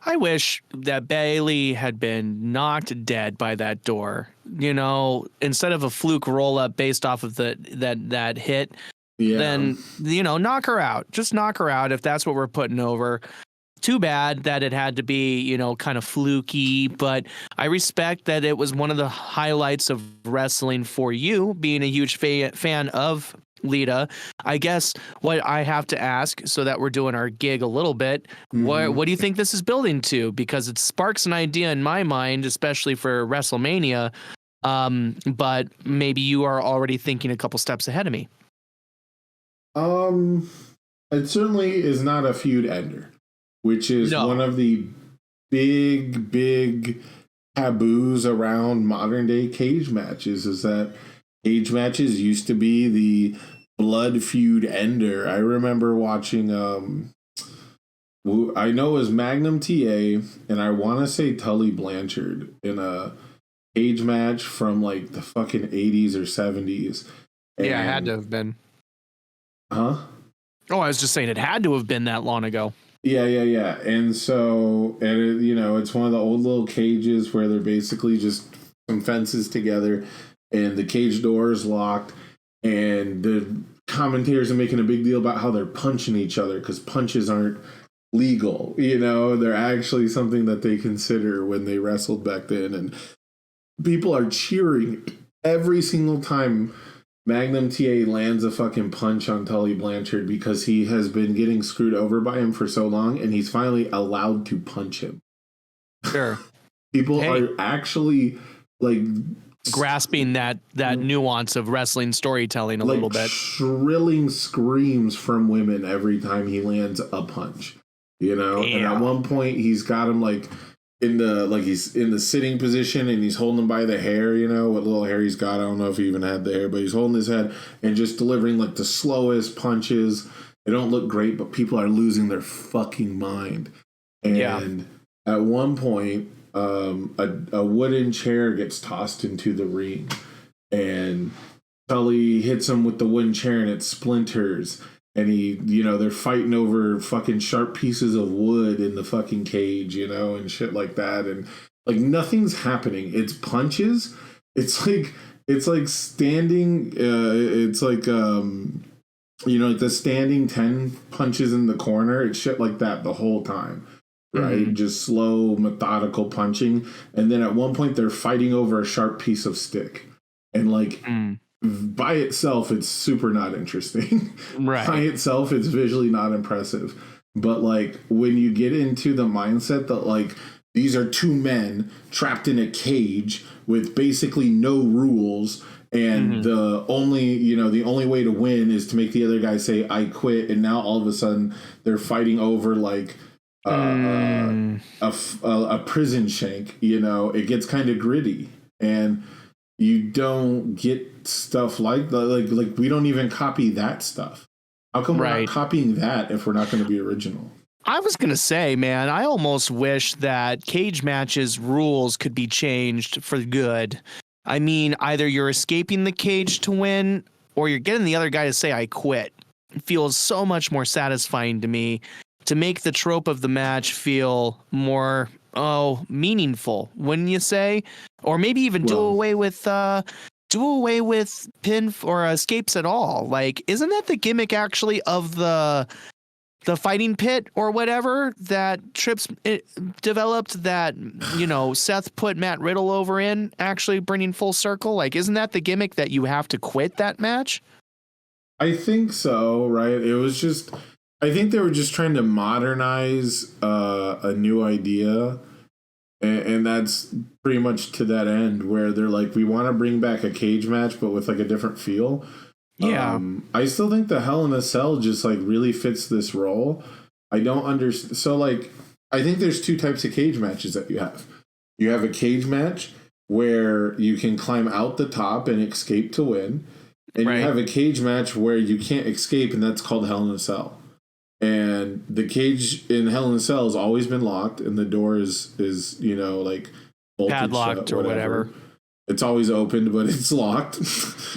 I wish that Bailey had been knocked dead by that door. You know, instead of a fluke roll up based off of that hit, Yeah. then knock her out. Just knock her out if that's what we're putting over. Too bad that it had to be, kind of fluky, but I respect that it was one of the highlights of wrestling for you, being a huge fan of Lita. I guess what I have to ask, so that we're doing our gig a little bit, what do you think this is building to? Because it sparks an idea in my mind, especially for WrestleMania, but maybe you are already thinking a couple steps ahead of me. It certainly is not a feud ender, which is one of the big taboos around modern day cage matches, is that cage matches used to be the blood feud ender. I remember watching, I know it was Magnum TA, and I want to say Tully Blanchard in a cage match from like the fucking 80s or 70s. Yeah, it had to have been. Huh? Oh, I was just saying it had to have been that long ago. Yeah. And so, it's one of the old little cages where they're basically just some fences together and the cage door is locked, and the commentators are making a big deal about how they're punching each other because punches aren't legal. They're actually something that they consider when they wrestled back then. And people are cheering every single time Magnum TA lands a fucking punch on Tully Blanchard because he has been getting screwed over by him for so long, and he's finally allowed to punch him. Sure. People are actually like grasping that nuance of wrestling storytelling a little bit. Shrilling screams from women every time he lands a punch. And at one point he's got him like he's in the sitting position and he's holding him by the hair, what little hair he's got. I don't know if he even had the hair, but he's holding his head and just delivering like the slowest punches. They don't look great, but people are losing their fucking mind. And at one point, a wooden chair gets tossed into the ring, and Tully hits him with the wooden chair and it splinters. And they're fighting over fucking sharp pieces of wood in the fucking cage, and shit like that. And like nothing's happening. It's punches. It's like standing. It's like like the standing 10 punches in the corner. It's shit like that the whole time, right? Just slow, methodical punching. And then at one point they're fighting over a sharp piece of stick, and like. By itself, it's super not interesting. Right. By itself, it's visually not impressive. But like when you get into the mindset that like these are two men trapped in a cage with basically no rules, and the only way to win is to make the other guy say I quit, and now all of a sudden they're fighting over like a prison shank. It gets kind of gritty, and you don't get stuff like we don't even copy that stuff. How come we're not copying that if we're not going to be original? I was going to say, man, I almost wish that cage matches rules could be changed for good. I mean, either you're escaping the cage to win or you're getting the other guy to say I quit. It feels so much more satisfying to me to make the trope of the match feel more meaningful, wouldn't you say? Or maybe even do away with pin or escapes at all. Like, isn't that the gimmick actually of the fighting pit or whatever that Trips developed, that Seth put Matt Riddle over in, actually bringing full circle? Like, isn't that the gimmick that you have to quit that match? I think so, right? It was just, I think they were just trying to modernize a new idea. And that's pretty much to that end, where they're like, we want to bring back a cage match, but with like a different feel. Yeah. I still think the Hell in a Cell just like really fits this role. I don't understand. So like, I think there's two types of cage matches that you have. You have a cage match where you can climb out the top and escape to win. And you have a cage match where you can't escape, and that's called Hell in a Cell. And the cage in Hell in a Cell has always been locked, and the door is like bolted padlocked shut, or whatever. It's always opened, but it's locked.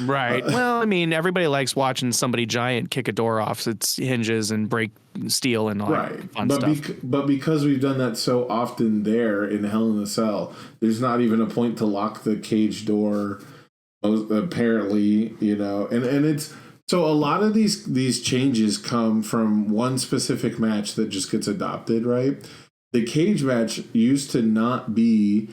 Right. Well, I mean, everybody likes watching somebody giant kick a door off its hinges and break steel and all that fun stuff. But because we've done that so often there in Hell in a Cell, there's not even a point to lock the cage door. Apparently, and it's so a lot of these changes come from one specific match that just gets adopted, right? The cage match used to not be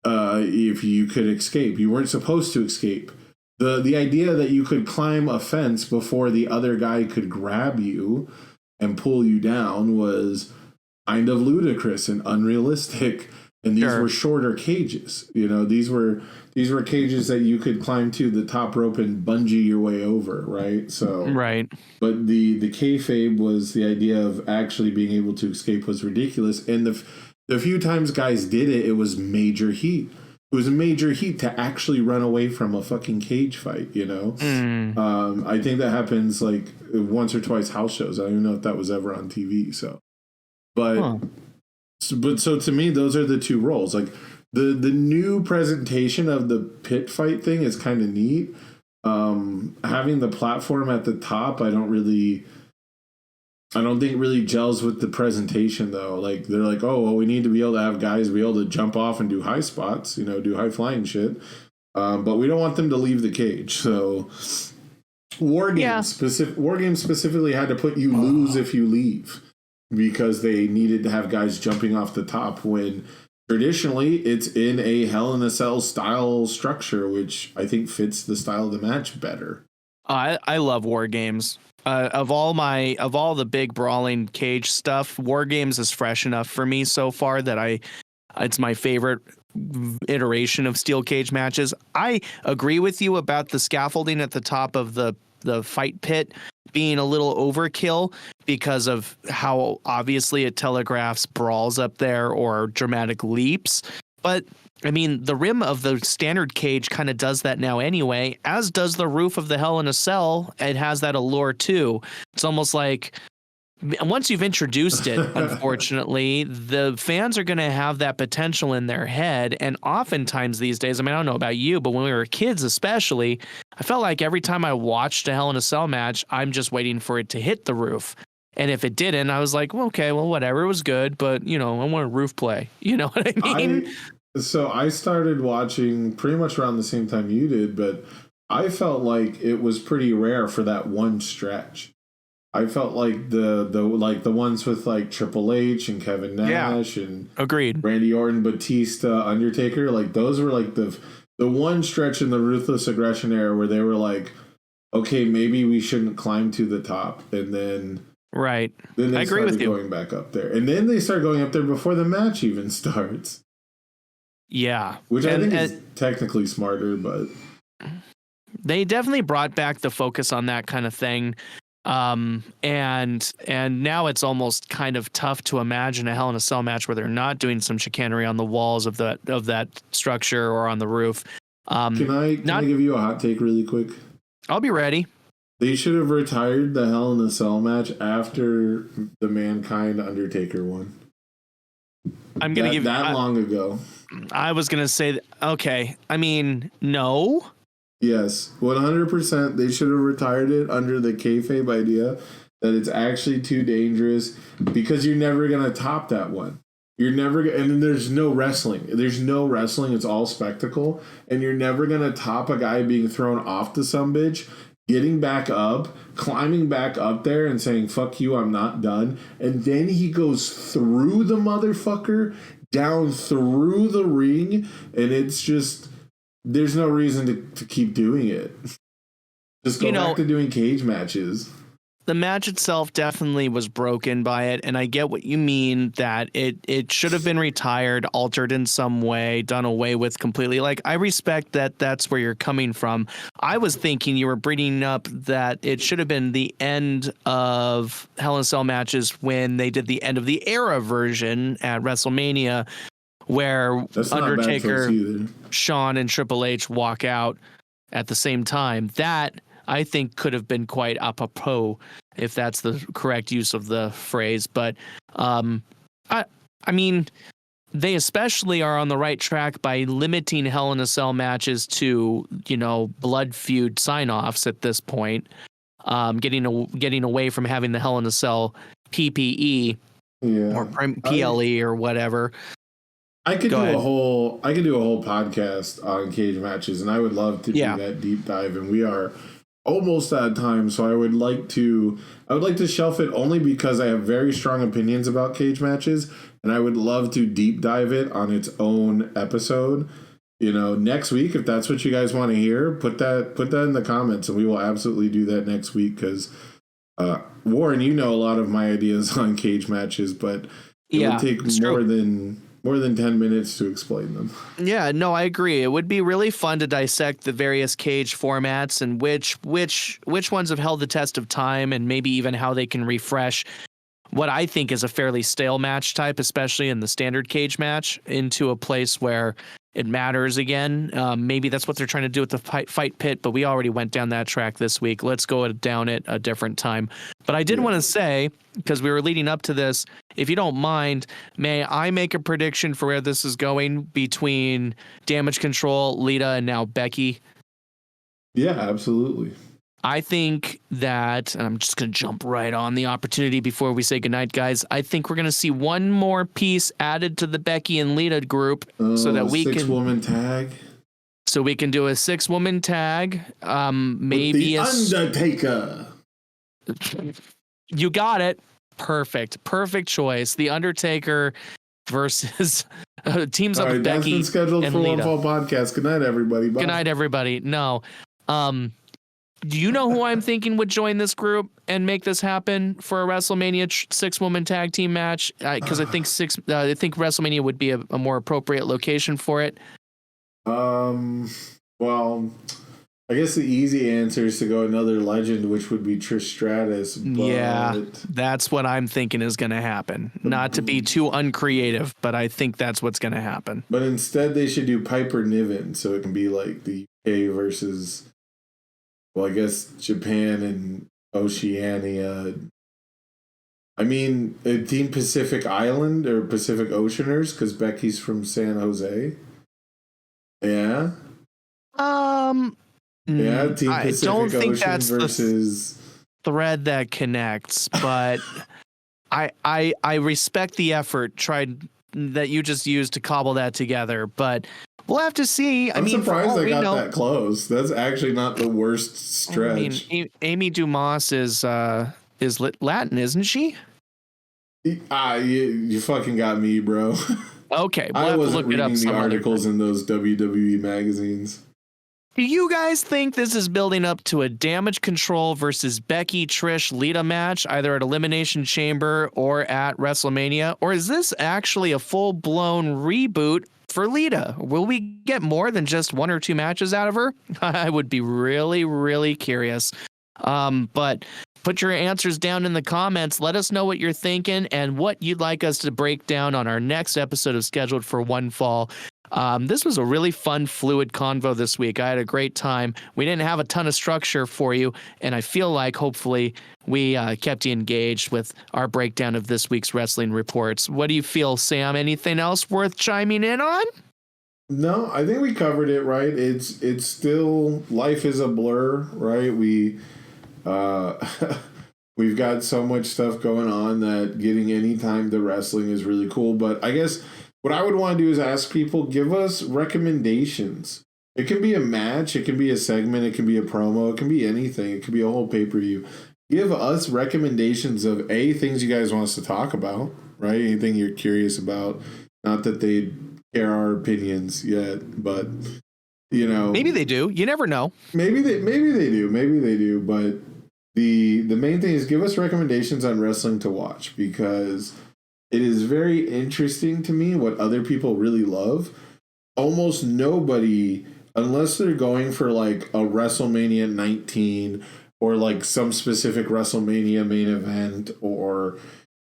if you could escape. You weren't supposed to escape. The idea that you could climb a fence before the other guy could grab you and pull you down was kind of ludicrous and unrealistic. And these were shorter cages. These were cages that you could climb to the top rope and bungee your way over, right? So right. But the kayfabe was the idea of actually being able to escape was ridiculous. And the few times guys did it, it was major heat. It was a major heat to actually run away from a fucking cage fight, I think that happens like once or twice house shows. I don't even know if that was ever on TV. So to me, those are the two roles. Like the new presentation of the pit fight thing is kind of neat. Having the platform at the top, I don't think really gels with the presentation though. Like they're like, oh, well, we need to be able to have guys be able to jump off and do high spots, do high flying shit. But we don't want them to leave the cage. So War Games specifically had to put you lose if you leave because they needed to have guys jumping off the top when traditionally it's in a Hell in a Cell style structure, which I think fits the style of the match better. I love War Games. Of all the big brawling cage stuff, War Games is fresh enough for me so far that it's my favorite iteration of steel cage matches. I agree with you about the scaffolding at the top of the fight pit being a little overkill because of how obviously it telegraphs brawls up there or dramatic leaps. But I mean, the rim of the standard cage kind of does that now anyway, as does the roof of the Hell in a Cell. It has that allure too. It's almost like once you've introduced it, unfortunately, the fans are going to have that potential in their head. And oftentimes these days, I mean, I don't know about you, but when we were kids especially, I felt like every time I watched a Hell in a Cell match, I'm just waiting for it to hit the roof. And if it didn't, I was like, well, okay, well, whatever. It was good, but, I want a roof play. You know what I mean? So I started watching pretty much around the same time you did, but I felt like it was pretty rare for that one stretch. I felt like the ones with like Triple H and Kevin Nash and agreed, Randy Orton, Batista, Undertaker, like those were like the one stretch in the Ruthless Aggression era where they were like, okay, maybe we shouldn't climb to the top, and then right. Then they I agree with you. Going back up there, and then they start going up there before the match even starts. Yeah, which I think is technically smarter, but they definitely brought back the focus on that kind of thing. And now it's almost kind of tough to imagine a Hell in a Cell match where they're not doing some chicanery on the walls of that structure or on the roof. Can I give you a hot take really quick? I'll be ready. They should have retired the Hell in a Cell match after the Mankind Undertaker one. I'm going to give that long ago. I was going to say, okay. I mean, no. Yes, 100%. They should have retired it under the kayfabe idea that it's actually too dangerous because you're never going to top that one. You're never, and then there's no wrestling. There's no wrestling. It's all spectacle. And you're never going to top a guy being thrown off the sumbitch, getting back up, climbing back up there and saying, fuck you, I'm not done. And then he goes through the motherfucker, down through the ring, and it's just, there's no reason to keep doing it. Just go back to doing cage matches. The match itself definitely was broken by it, and I get what you mean that it should have been retired, altered in some way, done away with completely. Like, I respect that that's where you're coming from. I was thinking you were bringing up that it should have been the end of Hell in a Cell matches when they did the end of the era version at WrestleMania, where Undertaker, Shawn, and Triple H walk out at the same time. That, I think, could have been quite apropos, if that's the correct use of the phrase. But I mean, they especially are on the right track by limiting Hell in a Cell matches to, blood feud sign-offs at this point. Getting away from having the Hell in a Cell PPE or PLE or whatever. I could do a whole podcast on cage matches, and I would love to do that deep dive. And we are almost out of time, so I would like to shelf it only because I have very strong opinions about cage matches, and I would love to deep dive it on its own episode. Next week, if that's what you guys want to hear, put that in the comments, and we will absolutely do that next week. Because Warren, a lot of my ideas on cage matches, but it would take more than 10 minutes to explain them. Yeah, no, I agree. It would be really fun to dissect the various cage formats and which ones have held the test of time, and maybe even how they can refresh what I think is a fairly stale match type, especially in the standard cage match, into a place where it matters again. Maybe that's what they're trying to do with the fight pit, but we already went down that track this week. Let's go down it a different time. But I did want to say, because we were leading up to this, if you don't mind, may I make a prediction for where this is going between Damage Control, Lita, and now Becky? Yeah, absolutely. I think that, and I'm just going to jump right on the opportunity before we say goodnight, guys. I think we're going to see one more piece added to the Becky and Lita group so that we can 6-woman tag. So we can do a 6-woman tag. Maybe with the Undertaker. You got it. Perfect choice. The Undertaker versus teams up with Becky. That's been scheduled for Lita. One Fall Podcast. Good night, everybody. Bye. Good night, everybody. No. Do you know who I'm thinking would join this group and make this happen for a WrestleMania 6-woman tag team match? Because I think WrestleMania would be a more appropriate location for it. Well, I guess the easy answer is to go another legend, which would be Trish Stratus. But yeah, that's what I'm thinking is going to happen. Not to be too uncreative, but I think that's what's going to happen. But instead, they should do Piper Niven, so it can be like the UK versus, well, I guess Japan and Oceania. I mean, Team Pacific Island or Pacific Oceaners, because Becky's from San Jose. Yeah. Yeah, Team I Pacific don't think Ocean that's versus the thread that connects, but I respect the effort that you just used to cobble that together, but we'll have to see. I'm surprised I got that close. That's actually not the worst stretch. I mean, Amy Dumas is Latin, isn't she? You fucking got me, bro. Okay, we'll I wasn't reading the articles in those WWE magazines. Do you guys think this is building up to a Damage Control versus Becky, Trish, Lita match, either at Elimination Chamber or at WrestleMania? Or is this actually a full-blown reboot for Lita? Will we get more than just 1 or 2 matches out of her? I would be really, really curious. But put your answers down in the comments. Let us know what you're thinking and what you'd like us to break down on our next episode of Scheduled for One Fall. This was a really fun, fluid convo this week. I had a great time. We didn't have a ton of structure for you, and I feel like hopefully we kept you engaged with our breakdown of this week's wrestling reports. What do you feel, Sam? Anything else worth chiming in on? No, I think we covered it, right? It's still, life is a blur, right? We've got so much stuff going on that getting any time to wrestling is really cool, but I guess what I would want to do is ask people, give us recommendations. It can be a match, it can be a segment, it can be a promo, it can be anything. It could be a whole pay-per-view. Give us recommendations of things you guys want us to talk about, right? Anything you're curious about. Not that they care our opinions yet, but maybe they do. You never know. Maybe they do. But the main thing is give us recommendations on wrestling to watch, because it is very interesting to me what other people really love. Almost nobody, unless they're going for like a WrestleMania 19 or like some specific WrestleMania main event, or,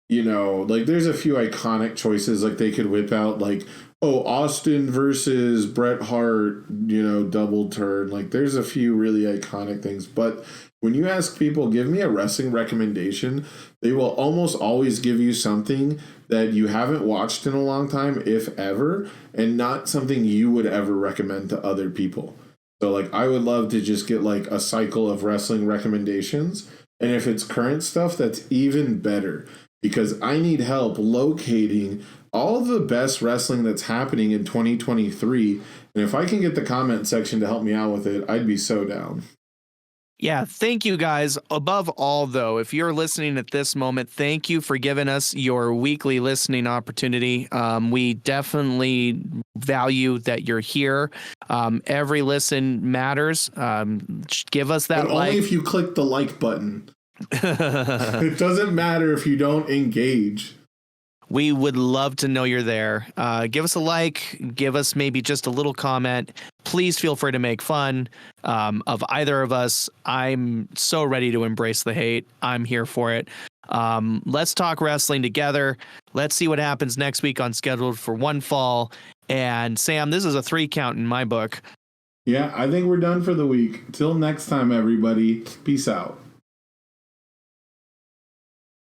like there's a few iconic choices. Like they could whip out like, Austin versus Bret Hart, double turn. Like there's a few really iconic things, but when you ask people, give me a wrestling recommendation, they will almost always give you something that you haven't watched in a long time, if ever, and not something you would ever recommend to other people. So, like, I would love to just get, like, a cycle of wrestling recommendations. And if it's current stuff, that's even better. Because I need help locating all of the best wrestling that's happening in 2023. And if I can get the comment section to help me out with it, I'd be so down. Yeah, thank you guys. Above all, though, if you're listening at this moment, thank you for giving us your weekly listening opportunity. We definitely value that you're here. Every listen matters. Give us that but like. Only if you click the like button. It doesn't matter if you don't engage. We would love to know you're there. Give us a like. Give us maybe just a little comment. Please feel free to make fun of either of us. I'm so ready to embrace the hate. I'm here for it. Let's talk wrestling together. Let's see what happens next week on Scheduled for One Fall. And Sam, this is a 3 count in my book. Yeah, I think we're done for the week. Till next time, everybody. Peace out.